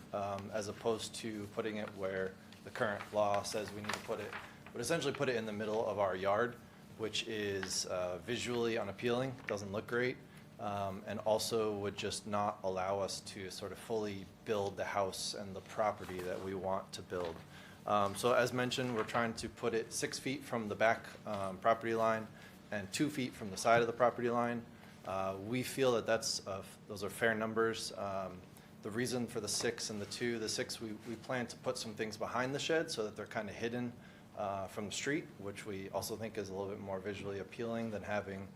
as opposed to putting it where the current law says we need to put it, would essentially put it in the middle of our yard, which is visually unappealing, doesn't look great, and also would just not allow us to sort of fully build the house and the property that we want to build. So as mentioned, we're trying to put it 6 feet from the back property line and 2 feet from the side of the property line. We feel that those are fair numbers. The reason for the 6 and the 2, the 6, we plan to put some things behind the shed so that they're kind of hidden from the street, which we also think is a little bit more visually appealing than having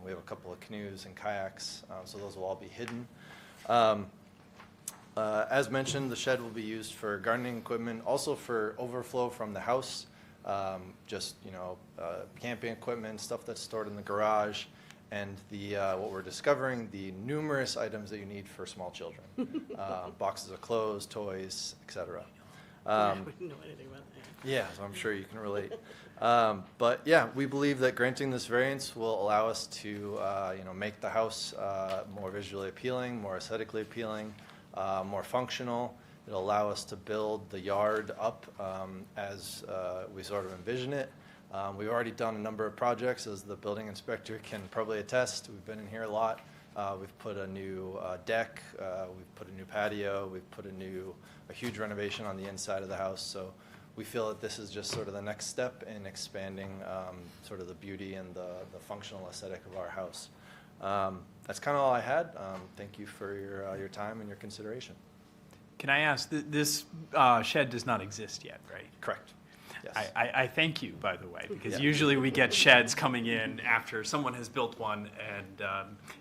We have a couple of canoes and kayaks, so those will all be hidden. As mentioned, the shed will be used for gardening equipment, also for overflow from the house, just, camping equipment, stuff that's stored in the garage, and what we're discovering, the numerous items that you need for small children. Boxes of clothes, toys, etc. I wouldn't know anything about that. Yeah, so I'm sure you can relate. But yeah, we believe that granting this variance will allow us to, make the house more visually appealing, more aesthetically appealing, more functional. It'll allow us to build the yard up as we sort of envision it. We've already done a number of projects, as the building inspector can probably attest. We've been in here a lot. We've put a new deck, we've put a new patio, we've put a huge renovation on the inside of the house. So we feel that this is just sort of the next step in expanding sort of the beauty and the functional aesthetic of our house. That's kind of all I had. Thank you for your time and your consideration. Can I ask, this shed does not exist yet, right? Correct. Yes. I thank you, by the way, because Yeah. usually we get sheds coming in after someone has built one,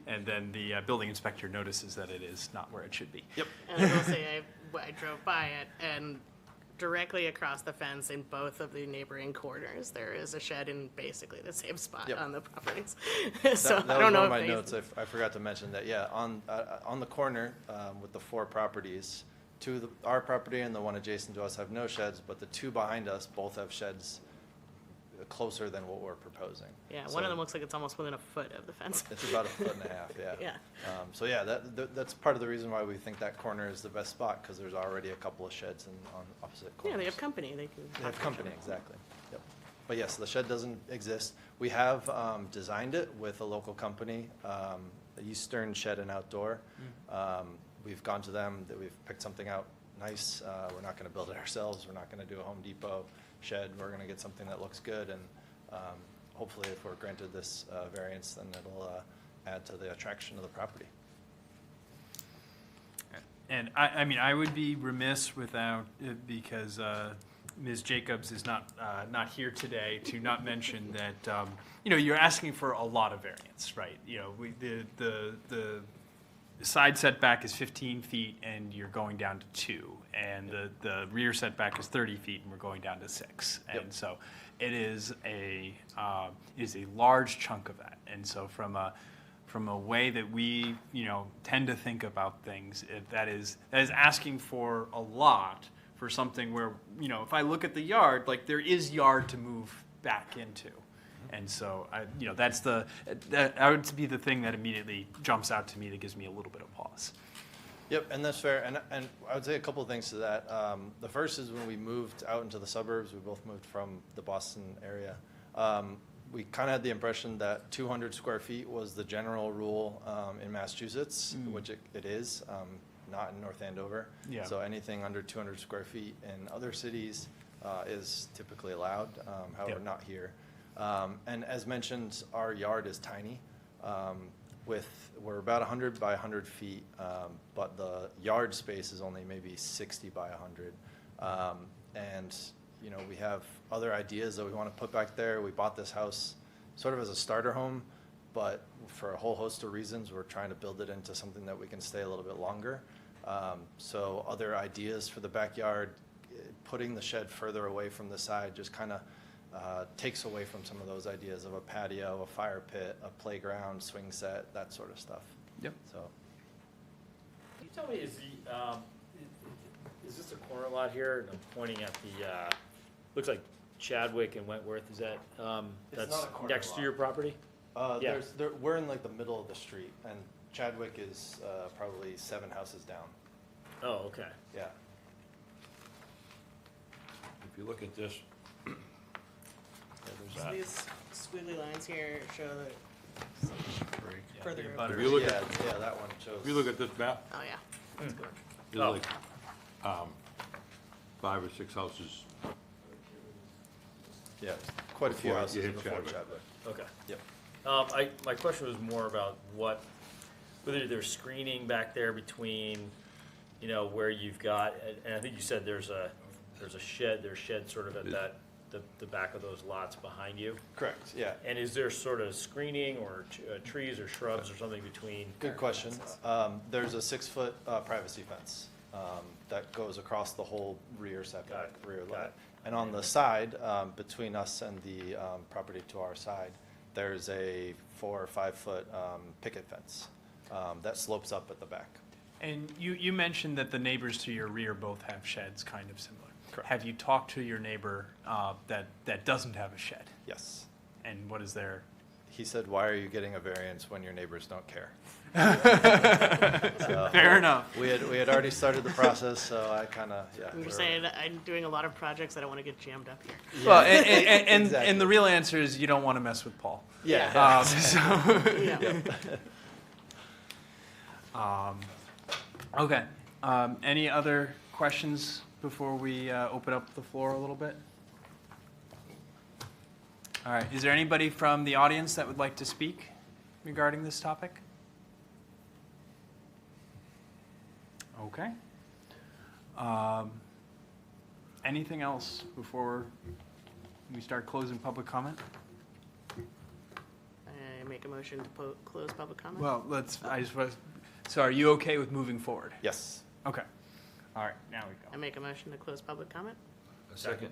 and then the building inspector notices that it is not where it should be. Yep. And I will say, I drove by it, and directly across the fence in both of the neighboring corners, there is a shed in basically the same spot Yep. on the properties. That, So that I was don't know one of if my they- notes. I forgot to mention that. Yeah, on the corner with the 4 properties, our property and the one adjacent to us have no sheds, but the 2 behind us both have sheds closer than what we're proposing. Yeah, one So of them looks like it's almost within a foot of the fence. It's about 1.5 feet. Yeah. Yeah. So yeah, that's part of the reason why we think that corner is the best spot, because there's already a couple of sheds on opposite corners. Yeah, they have company, they can. They have company, exactly. Yep. But yes, the shed doesn't exist. We have designed it with a local company, Eastern Shed and Outdoor. We've gone to them, that we've picked something out nice. We're not going to build it ourselves. We're not going to do a Home Depot shed. We're going to get something that looks good, and hopefully if we're granted this variance, then it'll add to the attraction of the property. And I mean, I would be remiss without, because Ms. Jacobs is not here today, to not mention that, you're asking for a lot of variance, right? The side setback is 15 feet and you're going down to 2. And the rear setback is 30 feet and we're going down to 6. Yep. And so it is a large chunk of that. And so from a way that we, tend to think about things, that is asking for a lot for something where, if I look at the yard, like there is yard to move back into. And so, that would be the thing that immediately jumps out to me, that gives me a little bit of pause. Yep, and that's fair. And I would say a couple of things to that. The first is when we moved out into the suburbs, we both moved from the Boston area. We kind of had the impression that 200 square feet was the general rule in Massachusetts, which it is, not in North Andover. Yeah. So anything under 200 square feet in other cities is typically allowed, however, Yep. not here. And as mentioned, our yard is tiny. We're about 100 by 100 feet, but the yard space is only maybe 60 by 100. And we have other ideas that we want to put back there. We bought this house sort of as a starter home, but for a whole host of reasons, we're trying to build it into something that we can stay a little bit longer. So other ideas for the backyard, putting the shed further away from the side just kind of takes away from some of those ideas of a patio, a fire pit, a playground, swing set, that sort of stuff. Yep. So, Can you tell me, is this a corner lot here? And I'm pointing at the, looks like Chadwick and Wentworth, is that, that's not a corner next to lot. your property? Yeah. we're in like the middle of the street, and Chadwick is probably 7 houses down. Oh, okay. Yeah. If you look at this, yeah, there's So that. these squiggly lines here show that further. If you look Yeah, at, yeah, that one shows. if you look at this map, Oh, yeah. That's good. there's Oh. like 5 or 6 houses. Yeah, quite a few Before you houses hit before Chadwick. Chadwick. Okay. Yep. My question was more about whether there's screening back there between, where you've got, and I think you said there's a shed, there's shed sort of at the back of those lots behind you? Correct, yeah. And is there sort of screening or trees or shrubs or something between? Good question. There's a 6-foot privacy fence that goes across the whole rear setback, rear got lot. it. And on the side, between us and the property to our side, there's a 4 or 5 foot picket fence that slopes up at the back. And you mentioned that the neighbors to your rear both have sheds kind of similar. Correct. Have you talked to your neighbor that doesn't have a shed? Yes. And what is their? He said, "Why are you getting a variance when your neighbors don't care?" Fair enough. We had already started the process, so I kind of, yeah. You're we're- saying I'm doing a lot of projects, I don't want to get jammed up here. Well, and Exactly. the real answer is you don't want to mess with Paul. Yeah. So, Yeah. okay. Any other questions before we open up the floor a little bit? All right. Is there anybody from the audience that would like to speak regarding this topic? Okay. Anything else before we start closing public comment? I make a motion to close public comment? Well, so are you okay with moving forward? Yes. Okay. All right, now we I go. make a motion to close public comment? A second?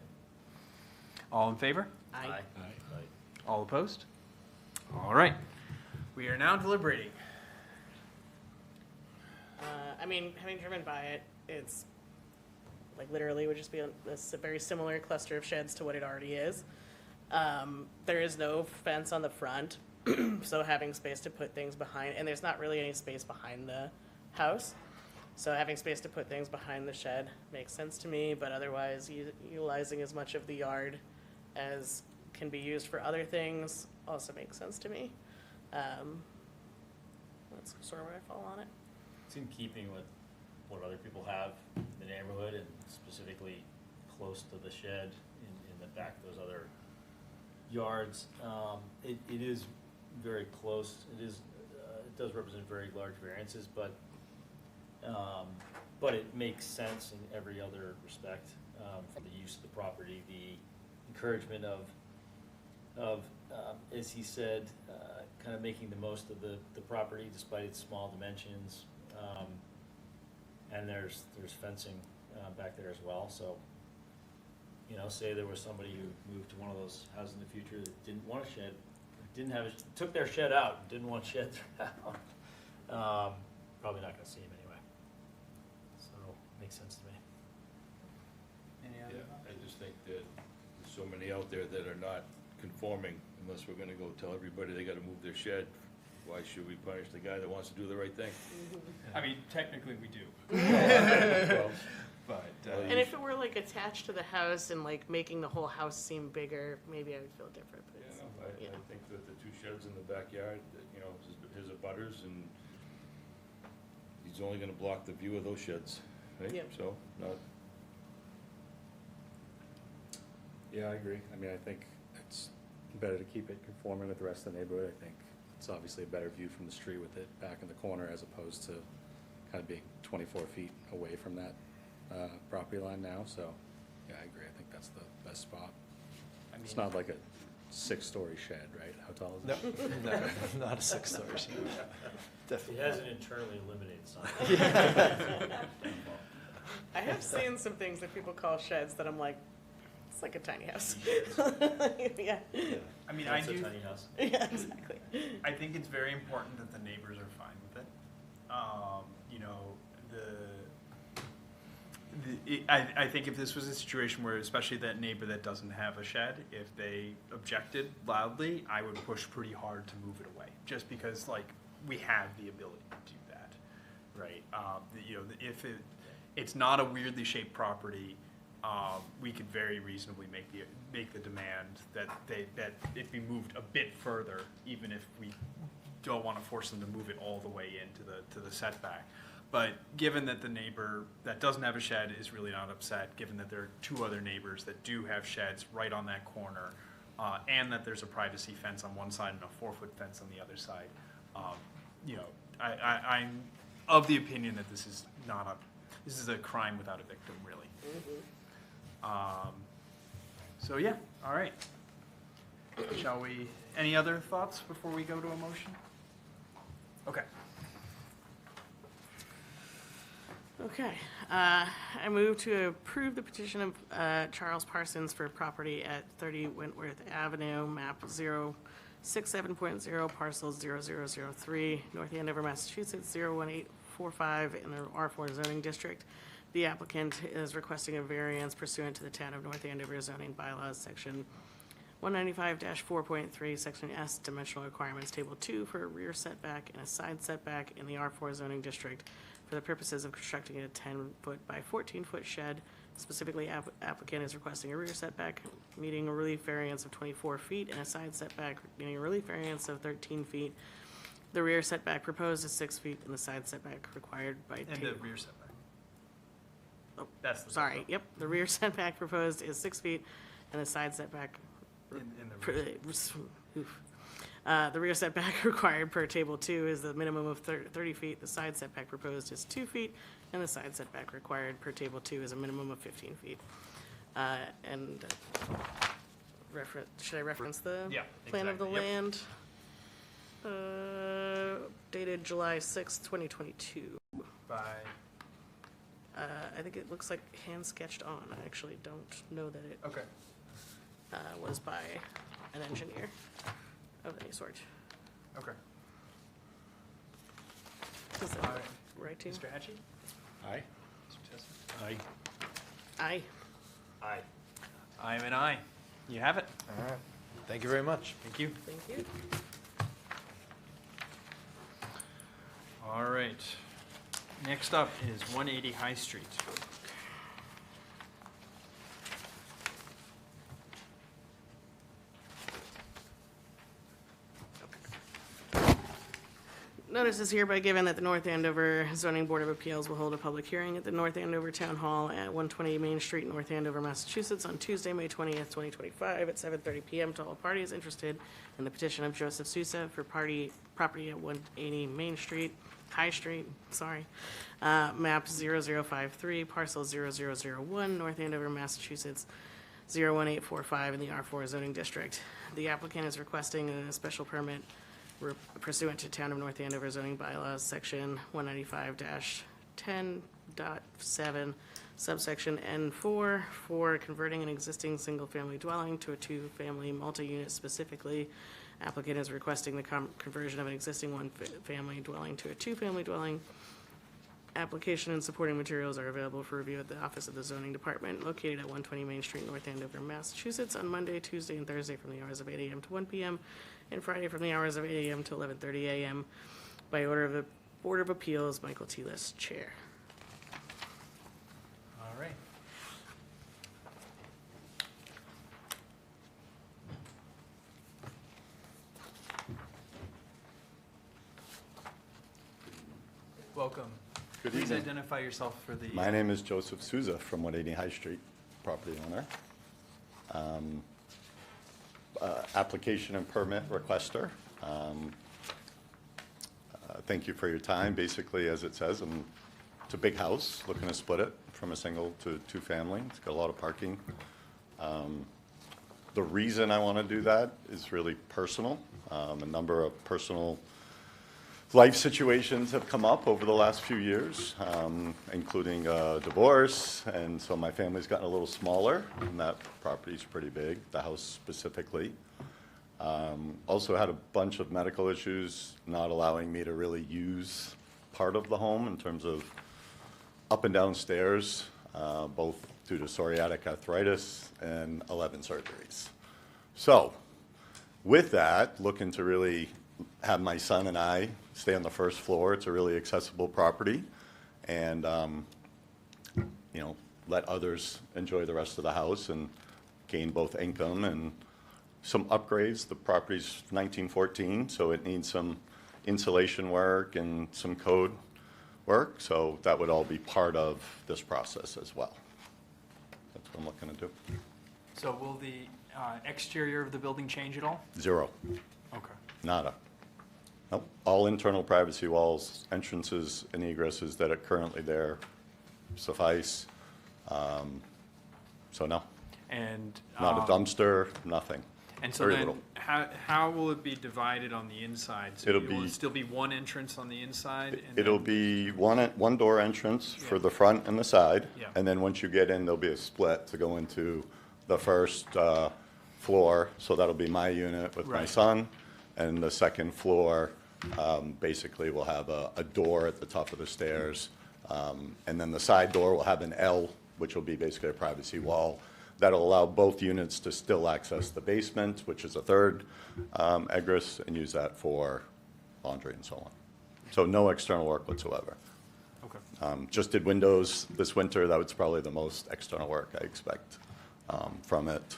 All in favor? Aye. All opposed? All right. We are now deliberating. I mean, having driven by it, it's like literally would just be a very similar cluster of sheds to what it already is. There is no fence on the front, so having space to put things behind, and there's not really any space behind the house. So having space to put things behind the shed makes sense to me, but otherwise utilizing as much of the yard as can be used for other things also makes sense to me. That's sort of where I fall on it. It's in keeping with what other people have in the neighborhood and specifically close to the shed in the back of those other yards. It is very close. It does represent very large variances, but it makes sense in every other respect, from the use of the property, the encouragement of as he said, kind of making the most of the property despite its small dimensions. And there's fencing back there as well, so, you know, say there was somebody who moved to one of those houses in the future that didn't want a shed, took their shed out, and didn't want shed out, probably not gonna see him anyway. So, makes sense to me. Yeah, I just think that there's so many out there that are not conforming, unless we're gonna go tell everybody they gotta move their shed. Why should we punish the guy that wants to do the right thing? I mean, technically we do. Well, But, And if it were like attached to the house and like making the whole house seem bigger, maybe I would feel different, but yeah, it's, no, you know. I think that the 2 sheds in the backyard, that, you know, his abutters, and he's only gonna block the view of those sheds, right? Yep. So, not, Yeah, I agree. I mean, I think it's better to keep it conforming with the rest of the neighborhood. I think it's obviously a better view from the street with it back in the corner as opposed to kind of being 24 feet away from that property line now. So, yeah, I agree. I think that's the best spot. It's not like a 6-story shed, right? How tall is it? No, not a 6-story shed. It Definitely. has an internally illuminated sign. I have seen some things that people call sheds that I'm like, it's like a tiny house. Yeah, I mean, That's a tiny house. yeah, exactly. I think it's very important that the neighbors are fine with it. You know, I think if this was a situation where, especially that neighbor that doesn't have a shed, if they objected loudly, I would push pretty hard to move it away, just because, like, we have the ability to do that, right? You know, if it's not a weirdly shaped property, we could very reasonably make the demand that it be moved a bit further, even if we don't want to force them to move it all the way into the setback. But given that the neighbor that doesn't have a shed is really not upset, given that there are 2 other neighbors that do have sheds right on that corner, and that there's a privacy fence on one side and a 4-foot fence on the other side, you know, I'm of the opinion that this is a crime without a victim, really. So, yeah, all right. Shall we, any other thoughts before we go to a motion? Okay. Okay, I move to approve the petition of Charles Parsons for property at 30 Wentworth Avenue, map 067.0, parcel 0003, North Andover, Massachusetts, 01845 in the R4 zoning district. The applicant is requesting a variance pursuant to the Town of North Andover zoning bylaws, section 195-4.3, section S, dimensional requirements, table 2, for a rear setback and a side setback in the R4 zoning district for the purposes of constructing a 10-foot by 14-foot shed. Specifically, applicant is requesting a rear setback meeting a relief variance of 24 feet and a side setback meeting a relief variance of 13 feet. The rear setback proposed is 6 feet and the side setback required by And the rear setback. Oh, That's the. sorry, yep, the rear setback proposed is 6 feet and the side setback In the rear. The rear setback required per table 2 is the minimum of 30 feet. The side setback proposed is 2 feet, and the side setback required per table 2 is a minimum of 15 feet. And should I reference the Yeah, plan of the exactly, land? Dated July 6th, 2022. By, I think it looks like hand sketched on. I actually don't know that it okay. was by an engineer of any sort. Okay. Is that All right. right, too? Mr. Hatchie? Aye. Mr. Chesson? Aye. Aye. Aye. I am an aye. You have it. All right. Thank you very much. Thank you. Thank you. All right. Next up is 180 High Street. Notice is hereby given that the North Andover Zoning Board of Appeals will hold a public hearing at the North Andover Town Hall at 120 Main Street, North Andover, Massachusetts, on Tuesday, May 20th, 2025, at 7:30 PM to all parties interested in the petition of Joseph Sousa for property at 180 Main Street, High Street, sorry, map 0053, parcel 0001, North Andover, Massachusetts, 01845 in the R4 zoning district. The applicant is requesting a special permit pursuant to Town of North Andover zoning bylaws, section 195-10.7, subsection N4, for converting an existing single-family dwelling to a two-family multi-unit specifically. Applicant is requesting the conversion of an existing one-family dwelling to a two-family dwelling. Application and supporting materials are available for review at the Office of the Zoning Department, located at 120 Main Street, North Andover, Massachusetts, on Monday, Tuesday, and Thursday from the hours of 8 a.m. to 1 p.m., and Friday from the hours of 8 a.m. to 11:30 a.m. By order of the Board of Appeals, Michael T. List, Chair. All right. Welcome. Good Please evening. identify yourself for the. My name is Joseph Souza from 180 High Street, property owner. Application and permit requester. Thank you for your time. Basically, as it says, it's a big house, looking to split it from a single to two-family. It's got a lot of parking. The reason I want to do that is really personal. A number of personal life situations have come up over the last few years, including a divorce, and so my family's gotten a little smaller, and that property's pretty big, the house specifically. Also had a bunch of medical issues not allowing me to really use part of the home in terms of up and down stairs, both due to psoriatic arthritis and 11 surgeries. So, with that, looking to really have my son and I stay on the first floor. It's a really accessible property, and let others enjoy the rest of the house and gain both income and some upgrades. The property's 1914, so it needs some insulation work and some code work, so that would all be part of this process as well. That's what I'm looking to do. So will the exterior of the building change at all? Zero. Okay. Nada. Nope. All internal privacy walls, entrances and egresses that are currently there suffice. So no. And. Not a dumpster, nothing. And so Very then, little. how will it be divided on the inside? So It'll will be- it still be one entrance on the inside? And It'll then- be one door entrance for Yeah. the front and the side. Yeah. And then once you get in, there'll be a split to go into the first floor. So that'll be my unit with my Right. son. And the second floor, basically will have a door at the top of the stairs. And then the side door will have an L, which will be basically a privacy wall. That'll allow both units to still access the basement, which is a third egress, and use that for laundry and so on. So no external work whatsoever. Okay. Just did windows this winter. That was probably the most external work I expect from it.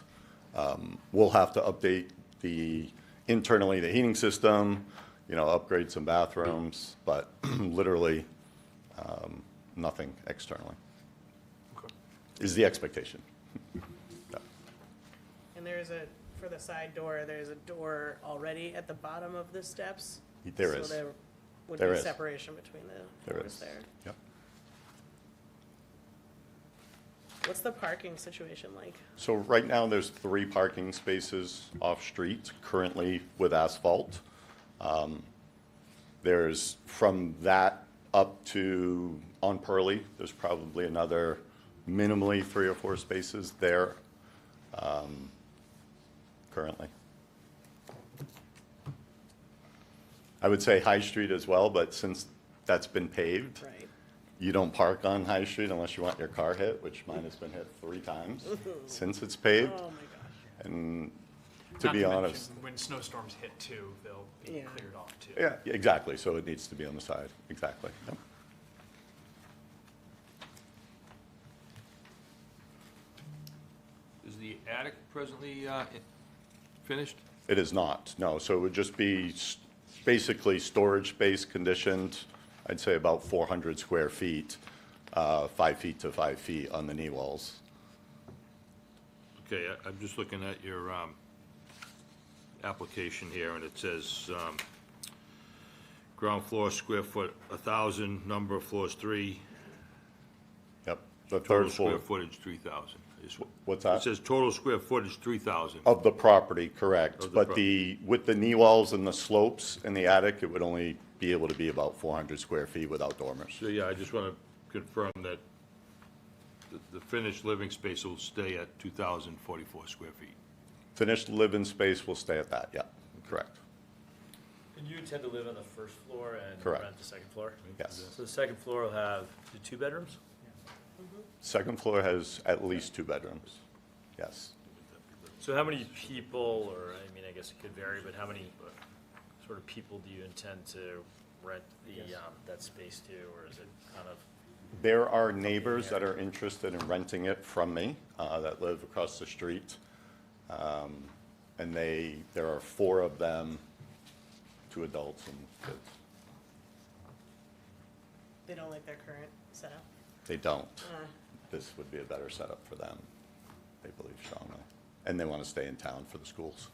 We'll have to update internally the heating system, upgrade some bathrooms, but literally nothing externally Okay. is the expectation. Yeah. And for the side door, there's a door already at the bottom of the steps? There is. So there would There be is. separation between the There doors is. there. Yep. What's the parking situation like? So right now, there's 3 parking spaces off-street, currently with asphalt. There's, from that up to on Pearlie, there's probably another minimally 3 or 4 spaces there currently. I would say High Street as well, but since that's been paved, Right. you don't park on High Street unless you want your car hit, which mine has been hit 3 times since it's paved. Oh, my gosh. And to Not be mention, honest, when snowstorms hit too, they'll be Yeah. cleared off too. yeah, exactly. So it needs to be on the side. Exactly. Yep. Is the attic presently finished? It is not, no. So it would just be basically storage space conditioned, I'd say about 400 square feet, 5 feet to 5 feet on the knee walls. Okay, I'm just looking at your application here, and it says ground floor square foot 1,000, number of floors 3, Yep. The total third square floor. footage 3,000. What's It that? says total square footage 3,000. Of the property, correct. Of the But with the knee walls and the slopes in the attic, it would only be able to be about 400 square feet without dormers. So, yeah, I just want to confirm that the finished living space will stay at 2,044 square feet. Finished living space will stay at that, yeah, correct. And you intend to live on the first floor and Correct. rent the second floor? Yes. So the second floor will have the 2 bedrooms? Second floor has at least 2 bedrooms, yes. So how many people, or, I mean, I guess it could vary, but how many sort of people do you intend to rent that space to, or is it kind of? There are neighbors that are interested in renting it from me that live across the street. And there are 4 of them, 2 adults and kids. They don't like their current setup? They don't. This would be a better setup for them, they believe strongly. And they want to stay in town for the schools.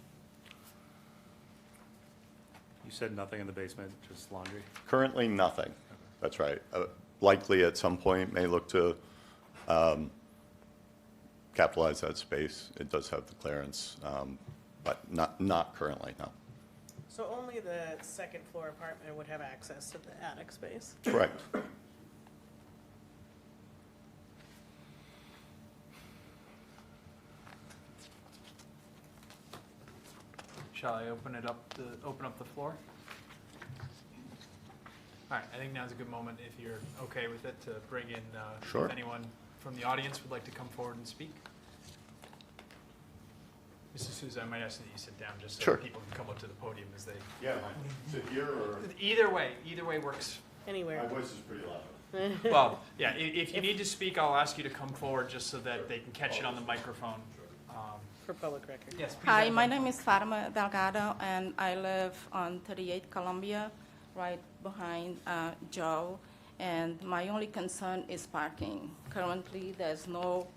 You said nothing in the basement, just laundry? Currently, nothing. That's right. Likely at some point may look to capitalize that space. It does have the clearance, but not currently, no. So only the second floor apartment would have access to the attic space? Correct. Shall I open up the floor? All right, I think now's a good moment, if you're okay with it, to bring in, Sure. if anyone from the audience would like to come forward and speak. Mrs. Souza, I might ask that you sit down, just so Sure. people can come up to the podium as they, Yeah, sit here or? either way works. Anywhere? voice is pretty loud. Well, yeah, if you need to speak, I'll ask you to come forward, just so that they can catch it on the microphone. For public record. Yes, please. Hi, go my ahead. name is Fatima Delgado, and I live on 38 Columbia, right behind Joe. And my only concern is parking. Currently, there's no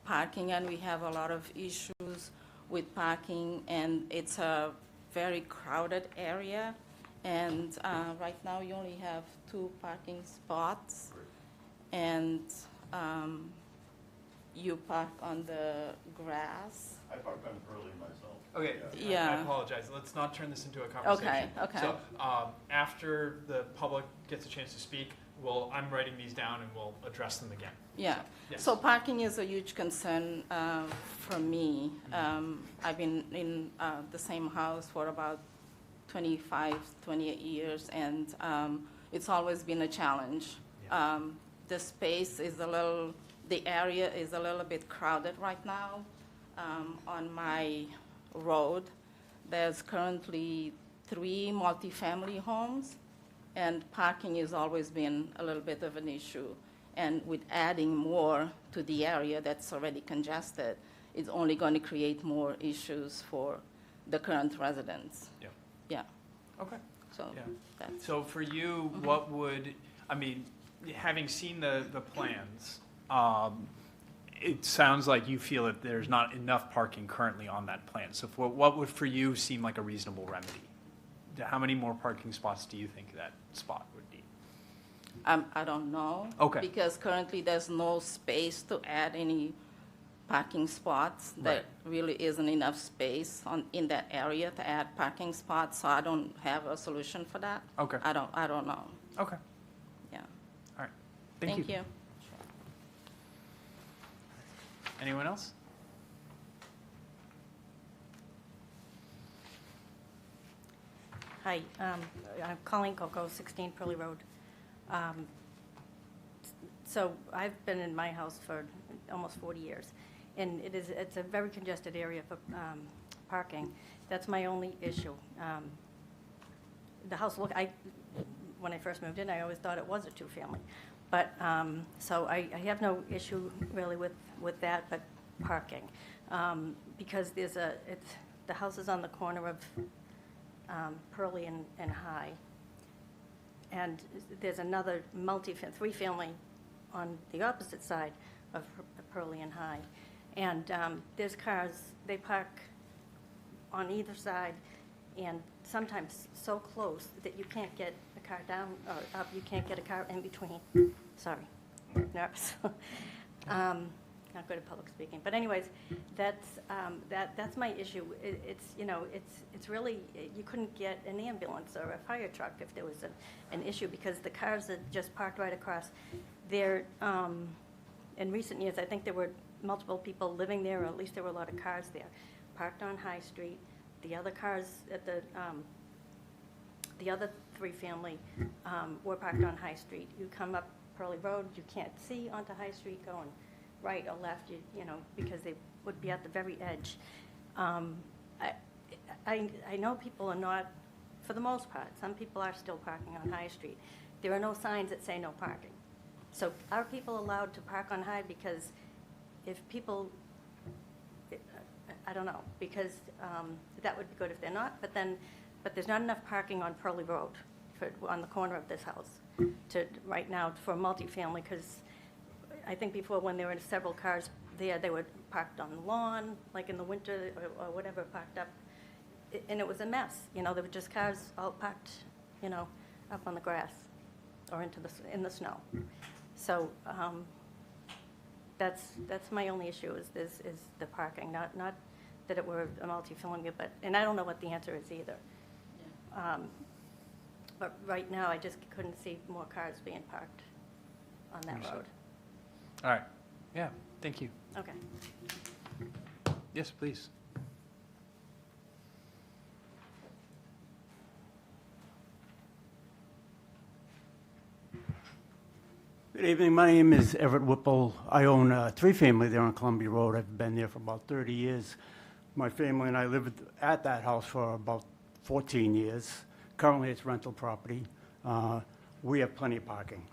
parking, and we have a lot of issues with parking, and it's a very crowded area. And right now, you only have 2 parking spots. And you park on the grass. I park on early myself. Okay, Yeah. I apologize. Let's not turn this into a conversation. Okay. So, after the public gets a chance to speak, I'm writing these down and we'll address them again. Yeah. Yes. So parking is a huge concern for me. I've been in the same house for about 25, 28 years, and it's always been a challenge. The space is the area is a little bit crowded right now. On my road, there's currently 3 multifamily homes, and parking has always been a little bit of an issue. And with adding more to the area that's already congested, it's only going to create more issues for the current residents. Yeah. Yeah, Okay. so Yeah. that's, So for you, what would, I mean, having seen the plans, it sounds like you feel that there's not enough parking currently on that plan. So what would for you seem like a reasonable remedy? How many more parking spots do you think that spot would need? I don't know. Okay. Because currently there's no space to add any parking spots. Right. There really isn't enough space in that area to add parking spots, so I don't have a solution for that. Okay. I don't know. Okay. Yeah. All right. Thank you. Anyone else? Hi, I'm Colleen Coco, 16 Pearly Road. So I've been in my house for almost 40 years, and it's a very congested area for parking. That's my only issue. The house, when I first moved in, I always thought it was a two-family. But, so I have no issue really with that, but parking. Because the house is on the corner of Pearly and High. And there's another three-family on the opposite side of Pearly and High. And there's cars, they park on either side, and sometimes so close that you can't get a car down or up, you can't get a car in between. Sorry, nervous. Not good at public speaking, but anyways, that's my issue. It's really, you couldn't get an ambulance or a fire truck if there was an issue, because the cars are just parked right across there. In recent years, I think there were multiple people living there, or at least there were a lot of cars there, parked on High Street. The other cars at the other three-family were parked on High Street. You come up Pearly Road, you can't see onto High Street going right or left, because they would be at the very edge. I know people are not, for the most part, some people are still parking on High Street. There are no signs that say no parking. So are people allowed to park on High? Because if people, I don't know, because that would be good if they're not, but there's not enough parking on Pearly Road on the corner of this house right now for multifamily, because I think before, when there were several cars there, they were parked on the lawn, like in the winter or whatever, parked up, and it was a mess. There were just cars all parked, up on the grass or in the snow. So that's my only issue is the parking, not that it were a multi-family, and I don't know what the answer is either. But right now, I just couldn't see more cars being parked on that road. All right. Yeah, thank you. Okay. Yes, please. Good evening. My name is Everett Whipple. I own a three-family there on Columbia Road. I've been there for about 30 years. My family and I lived at that house for about 14 years. Currently, it's rental property. We have plenty of parking.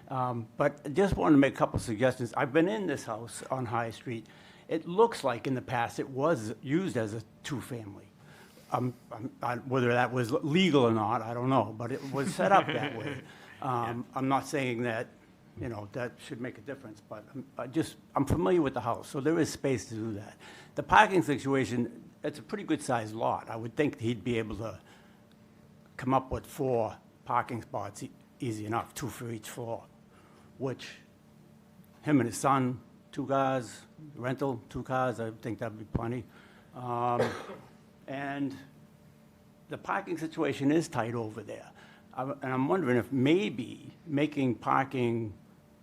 But I just wanted to make a couple suggestions. I've been in this house on High Street. It looks like in the past it was used as a two-family. Whether that was legal or not, I don't know, but it was set up that way. I'm not saying that, that should make a difference, but I'm familiar with the house, so there is space to do that. The parking situation, it's a pretty good-sized lot. I would think he'd be able to come up with 4 parking spots easy enough, 2 for each floor, which him and his son 2 cars, rental, 2 cars, I think that'd be plenty. And the parking situation is tight over there. And I'm wondering if maybe making parking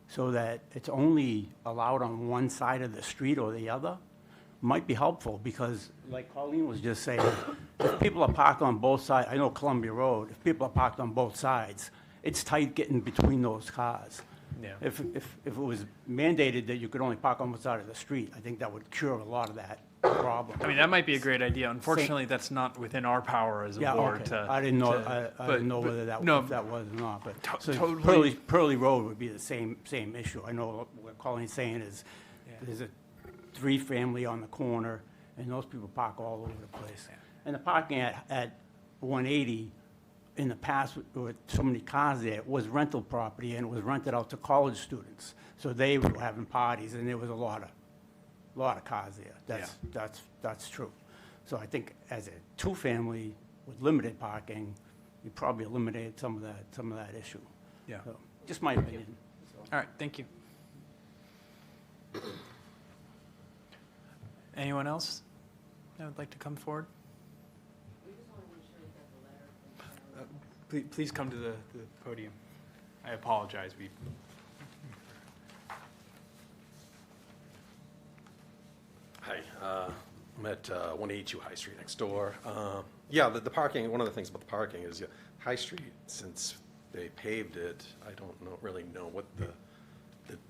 so that it's only allowed on one side of the street or the other might be helpful, because like Colleen was just saying, if people are parked on both sides, I know Columbia Road, if people are parked on both sides, it's tight getting between those cars. Yeah. If it was mandated that you could only park on one side of the street, I think that would cure a lot of that problem. I mean, that might be a great idea. Unfortunately, that's not within our power as a Yeah, board okay. to. I didn't know, I but- didn't know but- whether that, no, if that was or not, but. To- so totally. Pearlie Road would be the same issue. I know what Colleen's saying is, there's a 3-family on the corner, and those people park all over the place. And the parking at 180, in the past, with so many cars there, was rental property, and it was rented out to college students. So they were having parties, and there was a lot of cars there. That's true. So I think as a 2-family with limited parking, you probably eliminated some of that issue. Yeah. So, just my opinion. All right, thank you. Anyone else that would like to come forward? Please come to the podium. I apologize. Hi, I'm at 182 High Street next door. Yeah, the parking, one of the things about the parking is High Street, since they paved it, I don't really know what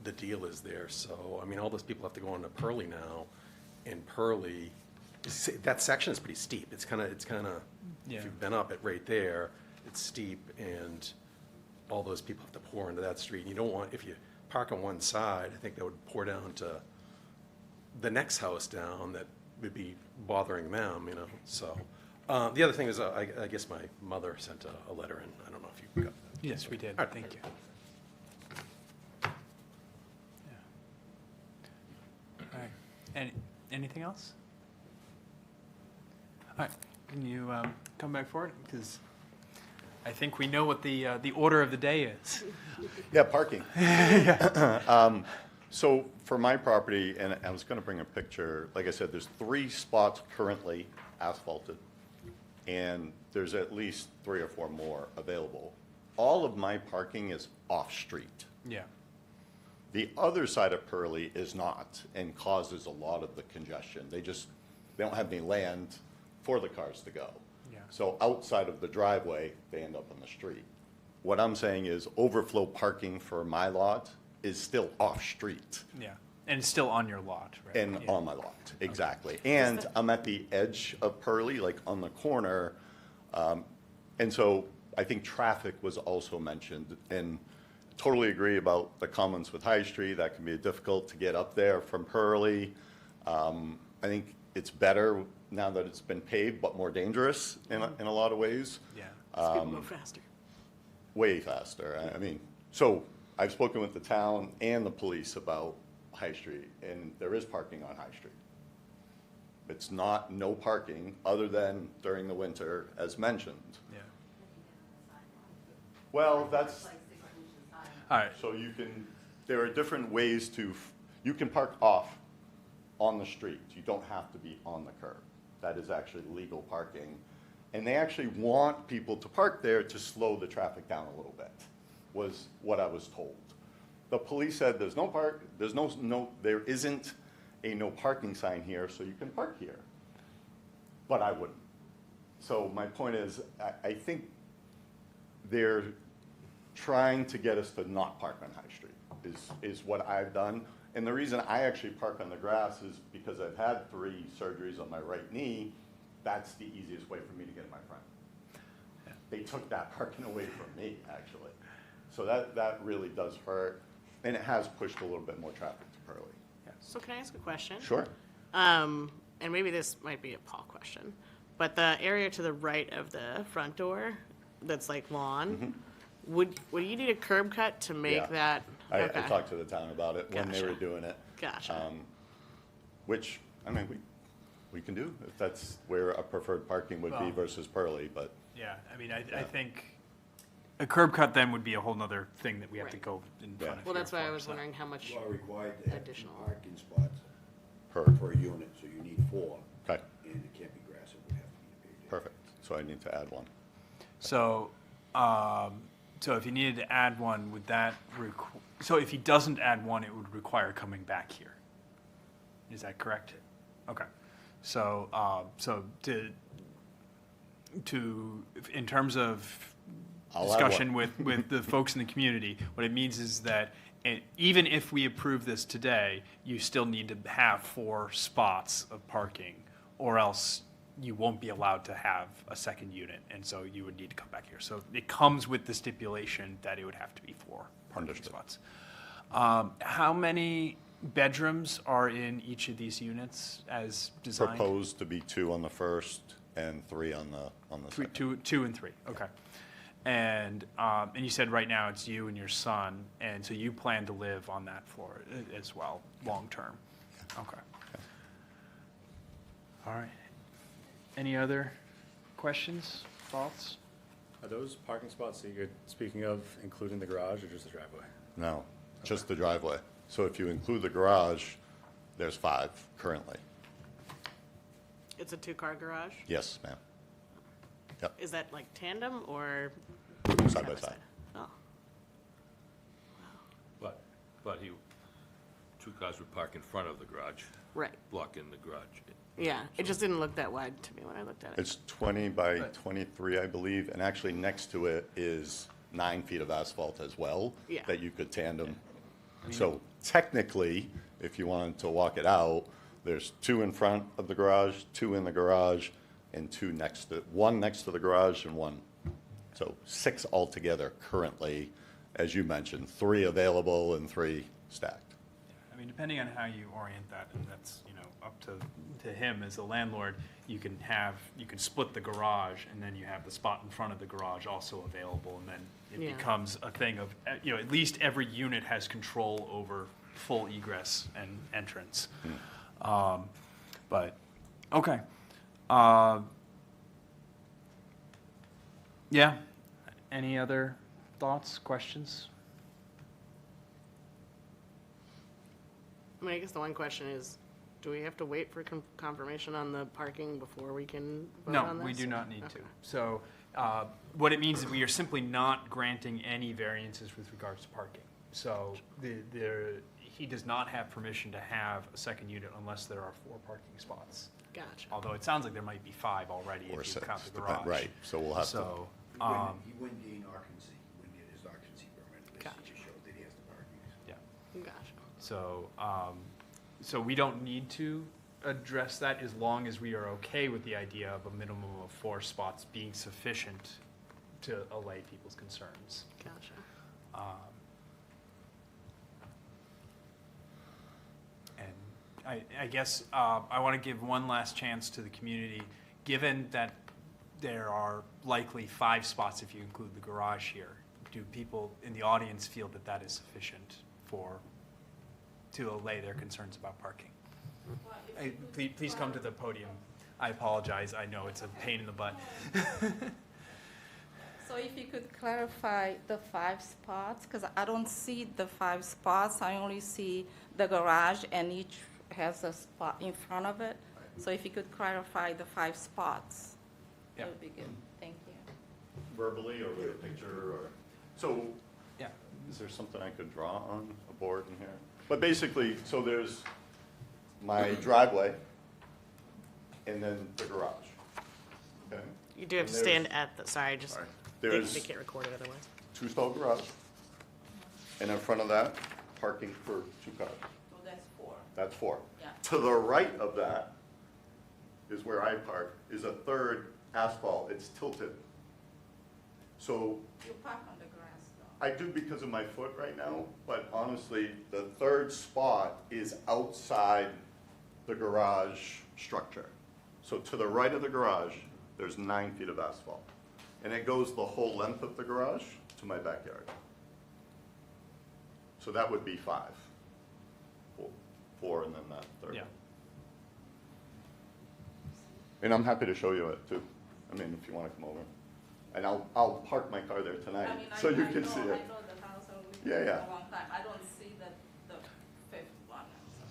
the deal is there. So, I mean, all those people have to go into Pearlie now, and Pearlie, that section is pretty steep. It's kind of, Yeah. if you've been up it right there, it's steep, and all those people have to pour into that street. And you don't want, if you park on one side, I think that would pour down to the next house down that would be bothering them, so. The other thing is, I guess my mother sent a letter in. I don't know if you got that. Yes, we did. All right. Thank you. Yeah. All right. Anything else? All right. Can you come back forward? Because I think we know what the order of the day is. Yeah, parking. So for my property, and I was going to bring a picture, like I said, there's 3 spots currently asphalted, and there's at least 3 or 4 more available. All of my parking is off-street. Yeah. The other side of Pearlie is not, and causes a lot of the congestion. They don't have any land for the cars to go. Yeah. So outside of the driveway, they end up on the street. What I'm saying is overflow parking for my lot is still off-street Yeah. And it's still on your lot, right? and Yeah. on my lot, exactly. And I'm at the edge of Pearlie, like on the corner. And so I think traffic was also mentioned, and totally agree about the comments with High Street. That can be difficult to get up there from Pearlie. I think it's better now that it's been paved, but more dangerous in a lot of ways. Yeah. People go faster. Way faster. I mean, so I've spoken with the town and the police about High Street, and there is parking on High Street. It's not no parking, other than during the winter, as mentioned. Yeah. Well, that's, All right. so there are different ways you can park off on the street. You don't have to be on the curb. That is actually legal parking. And they actually want people to park there to slow the traffic down a little bit, was what I was told. The police said there isn't a no parking sign here, so you can park here. But I wouldn't. So my point is, I think they're trying to get us to not park on High Street, is what I've done. And the reason I actually park on the grass is because I've had 3 surgeries on my right knee. That's the easiest way for me to get in my front. They took that parking away from me, actually. So that really does hurt, and it has pushed a little bit more traffic to Pearlie. So can I ask a question? Sure. And maybe this might be a Paul question, but the area to the right of the front door that's like lawn, would you need a curb cut to make Yeah. that? I Okay. talked to the town about it when they were Gotcha. doing it. Gotcha. Which, I mean, we can do, if that's where a preferred parking would be Well- versus Pearlie, but Yeah, I mean, I think A curb cut then would be a whole nother thing that we have to Right. go in Yeah. front of. Well, here that's why I for, was so. wondering how much You are required to have two additional. parking spots Per, per unit, so you need 4, okay, and it can't be grass, it would have to be paved. perfect. So I need to add one. So, so if he needed to add one, would that so if he doesn't add one, it would require coming back here? Is that correct? Okay. So, so in terms of I'll add discussion one. with the folks in the community, what it means is that even if we approve this today, you still need to have 4 spots of parking, or else you won't be allowed to have a second unit, and so you would need to come back here. So it comes with the stipulation that it would have to be 4 parking Understood. spots. How many bedrooms are in each of these units as designed? Proposed to be 2 on the first and 3 on the second. Two and three, okay. And you said right now it's you and your son, and so you plan to live on that floor as well, long-term? Okay. All right. Any other questions, thoughts? Are those parking spots that you're speaking of including the garage or just the driveway? No, just the driveway. So if you include the garage, there's 5 currently. It's a 2-car garage? Yes, ma'am. Yep, Is that like tandem or? side by side. Oh, But 2 cars would park in front of the garage, right. blocking the garage. Yeah, it just didn't look that wide to me when I looked at it. It's 20 by 23, I believe, and actually next to it is 9 feet of asphalt as well. Yeah. That you could tandem. So technically, if you wanted to walk it out, there's 2 in front of the garage, 2 in the garage, and 1 next to the garage and 1. So 6 altogether currently, as you mentioned, 3 available and 3 stacked. I mean, depending on how you orient that, and that's, up to him as a landlord, you can split the garage, and then you have the spot in front of the garage also available, and then it Yeah. becomes a thing of, at least every unit has control over full egress and entrance. But, okay. Yeah, any other thoughts, questions? I mean, I guess the one question is, do we have to wait for confirmation on the parking before we can vote No, on this? we do not need to. Okay. So what it means is we are simply not granting any variances with regards to parking. So he does not have permission to have a second unit unless there are 4 parking spots. Gotcha. Although it sounds like there might be 5 already Or if you 6, count the depend- garage. right, so we'll have to. So, He wouldn't gain occupancy, he wouldn't get his occupancy permit, unless Gotcha. he just showed that he has the parking. yeah. Gotcha. So we don't need to address that as long as we are okay with the idea of a minimum of 4 spots being sufficient to allay people's concerns. Gotcha. And I guess I want to give one last chance to the community, given that there are likely 5 spots if you include the garage here. Do people in the audience feel that that is sufficient to allay their concerns about parking? Please come to the podium. I apologize. I know it's a pain in the butt. So if you could clarify the 5 spots, because I don't see the 5 spots, I only see the garage and each has a spot in front of it. So if you could clarify the 5 spots, Yeah. that would be good. Thank you. Verbally or with a picture or, so, Yeah. is there something I could draw on a board in here? But basically, so there's my driveway and then the garage, okay? You do have And to stand there's- at the, sorry, just, Sorry. they There's can't record it otherwise. 2-stall garage, and in front of that, parking for 2 cars. So that's 4. That's 4. Yeah. To the right of that is where I park, is a 3rd asphalt, it's tilted. So You park on the grass though. I do because of my foot right now, but honestly, the 3rd spot is outside the garage structure. So to the right of the garage, there's 9 feet of asphalt. And it goes the whole length of the garage to my backyard. So that would be 5. 4 and then that 3rd. Yeah. And I'm happy to show you it too. I mean, if you want to come over. And I'll park my car there tonight, so you can see it. I know the house, and we've Yeah, been yeah. a long time. I don't see the fifth one.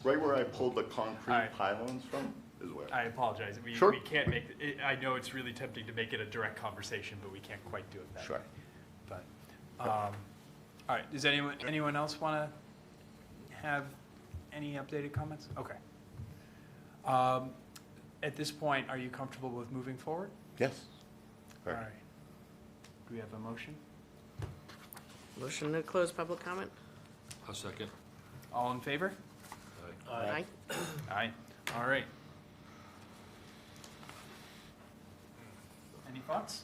Right where I pulled the concrete All right. pylons from is where. I apologize. We Sure. we can't make, I know it's really tempting to make it a direct conversation, but we can't quite do it that Sure. way. But, all right, does anyone else want to have any updated comments? Okay. At this point, are you comfortable with moving forward? Yes. All Correct. right. Do we have a motion? Motion to close public comment? I'll second. All in favor? Aye. Aye. All right. Any thoughts?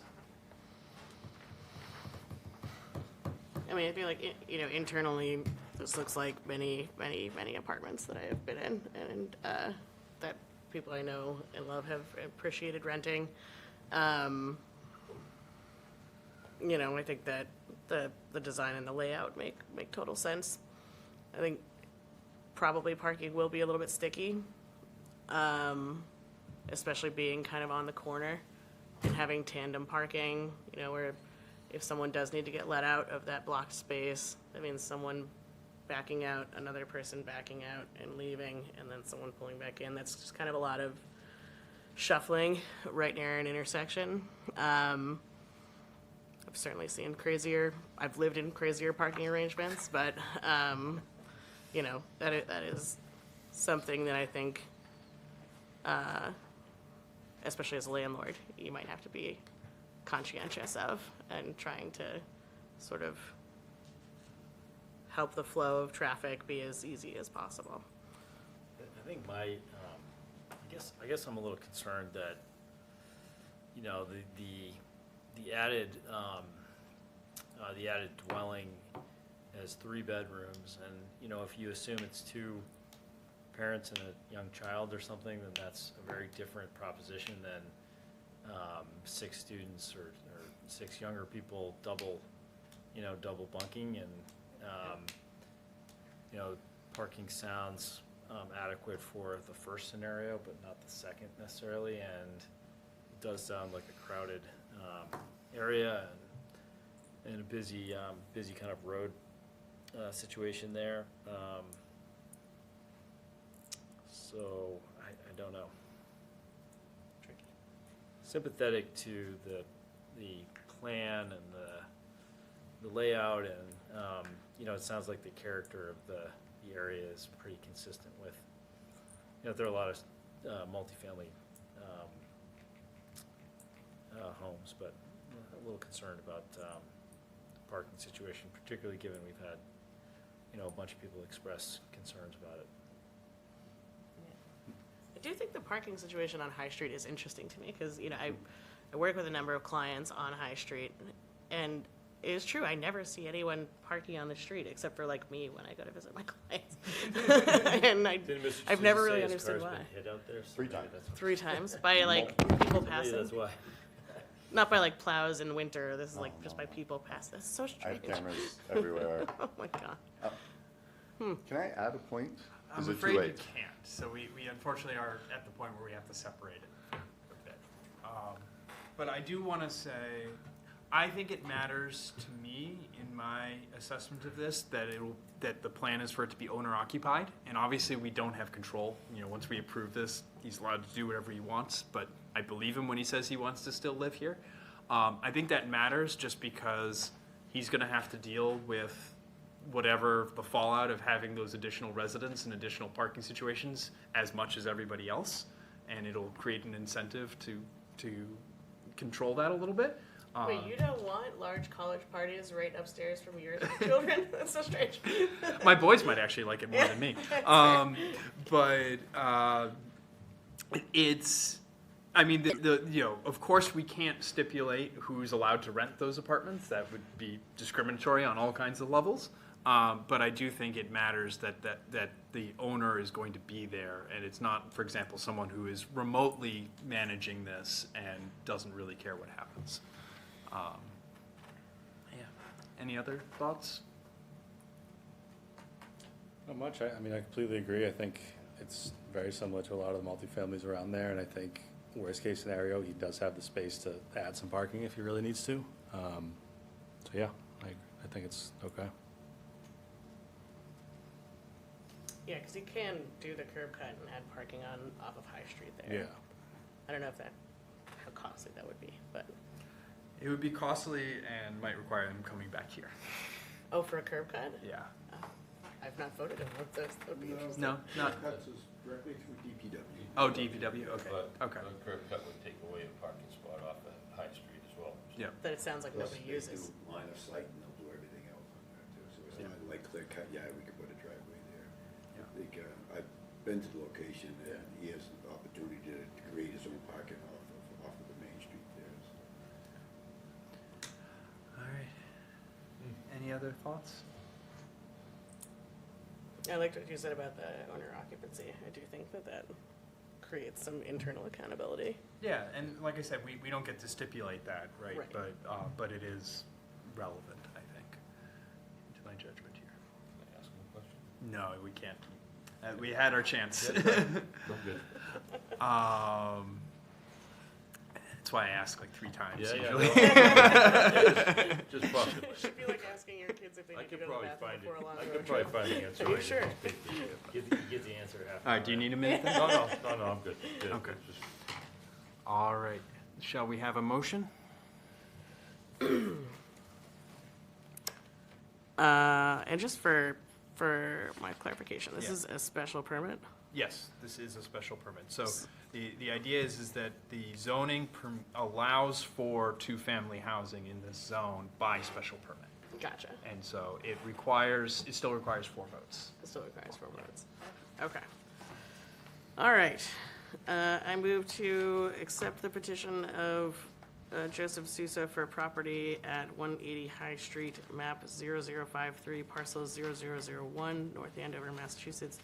I mean, I feel like, internally, this looks like many apartments that I have been in, and that people I know and love have appreciated renting. I think that the design and the layout make total sense. I think probably parking will be a little bit sticky, especially being kind of on the corner and having tandem parking, where if someone does need to get let out of that blocked space, that means someone backing out, another person backing out and leaving, and then someone pulling back in. That's just kind of a lot of shuffling right near an intersection. I've certainly seen I've lived in crazier parking arrangements, but, that is something that I think, especially as a landlord, you might have to be conscientious of and trying to sort of help the flow of traffic be as easy as possible. I think I guess I'm a little concerned that, the added dwelling has 3 bedrooms, and, if you assume it's 2 parents and a young child or something, then that's a very different proposition than 6 students or 6 younger people double bunking, and, parking sounds adequate for the first scenario, but not the second necessarily, and it does sound like a crowded area and a busy kind of road situation there. So I don't know. Sympathetic to the plan and the layout, and it sounds like the character of the area is pretty consistent with. There are a lot of multifamily homes, but a little concerned about the parking situation, particularly given we've had a bunch of people express concerns about it. I do think the parking situation on High Street is interesting to me because, I work with a number of clients on High Street, and it is true, I never see anyone parking on the street except for like me when I go to visit my clients. And I've never really understood why. Hit out there, 3 times. 3 times by like people passing. That's why. Not by like plows in winter. This is like just by people passing. That's so I strange. have cameras everywhere. Oh my god. Can I add a point? I'm Is it afraid too you late? can't. So we unfortunately are at the point where we have to separate it a bit. But I do want to say, I think it matters to me in my assessment of this that the plan is for it to be owner occupied, and obviously we don't have control. Once we approve this, he's allowed to do whatever he wants. But I believe him when he says he wants to still live here. I think that matters just because he's going to have to deal with whatever the fallout of having those additional residents and additional parking situations as much as everybody else, and it'll create an incentive to control that a little bit. Wait, you don't want large college parties right upstairs from your children? That's so strange. My boys might actually like it more than me. It's, I mean, of course we can't stipulate who's allowed to rent those apartments. That would be discriminatory on all kinds of levels. But I do think it matters that the owner is going to be there, and it's not, for example, someone who is remotely managing this and doesn't really care what happens. Yeah. Any other thoughts? Not much. I mean, I completely agree. I think it's very similar to a lot of the multifamilies around there, and I think worst case scenario, he does have the space to add some parking if he really needs to. So yeah, I think it's okay. Yeah, because you can do the curb cut and add parking off of High Street there. Yeah. I don't know how costly that would be, but, It would be costly and might require them coming back here. oh, for a curb cut? Yeah. I've not voted on what that would be interesting. No, not, Cuts us directly through DPW. oh, DPW, okay, But okay. the curb cut would take away a parking spot off of High Street as well. Yeah. That it sounds like Plus, nobody they uses. do line of sight and they'll do everything else on that too. So it's not like clear cut, yeah, we could put a driveway there. I think, I've been to the location and he has the opportunity to create his own parking off of the main street there. So. All right. Any other thoughts? I liked what you said about the owner occupancy. I do think that creates some internal accountability. Yeah, and like I said, we don't get to stipulate that, right? Right. But it is relevant, I think, to my judgment here. Can I ask him a question? No, we can't. We had our chance. I'm good. That's why I ask like 3 times Yeah, usually. Just fucking. It should be like asking your kids if they I need to could go to the probably bathroom find it. before a long I road could probably trip. find the answer. Are you right sure? Get the answer half. All right, do you need a minute then? No, I'm good. Yeah, Okay. just- All right, shall we have a motion? And just for my clarification, this Yeah. is a special permit? Yes, this is a special permit. So the idea is that the zoning allows for 2-family housing in this zone by special permit. Gotcha. And so it still requires 4 votes. It still requires 4 votes. Okay. All right. I move to accept the petition of Joseph Sousa for property at 180 High Street, map 0053, parcel 0001, North Andover, Massachusetts,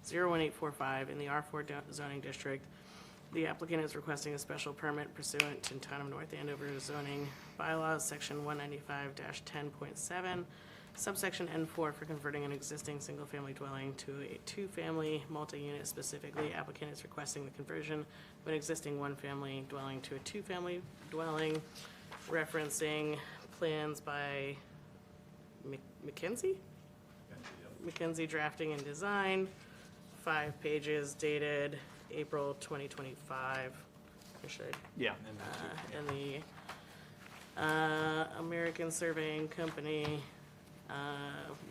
01845 in the R4 zoning district. The applicant is requesting a special permit pursuant to Town of North Andover zoning bylaws, section 195-10.7, subsection N4 for converting an existing single-family dwelling to a 2-family multi-unit. Specifically, applicant is requesting the conversion of an existing 1-family dwelling to a 2-family dwelling, referencing plans by McKenzie? McKenzie Drafting and Design, 5 pages dated April 2025. Or should Yeah. and the American Surveying Company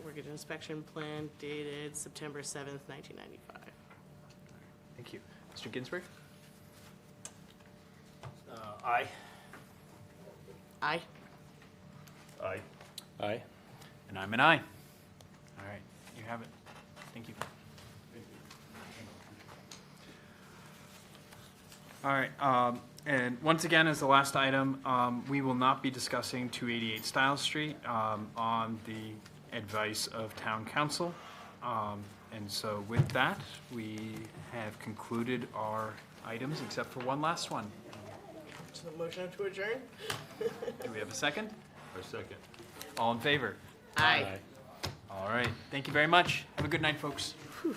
mortgage inspection plan dated September 7th, 1995. Thank you. Mr. Ginsburg? Aye. Aye. Aye. Aye. And I'm an aye. All right, you have it. Thank you. All right, and once again, as the last item, we will not be discussing 288 Stiles Street on the advice of town council. And so with that, we have concluded our items except for one last one. So the motion to adjourn? Do we have a second? A second. All in favor? Aye. All right, thank you very much. Have a good night, folks. Whew.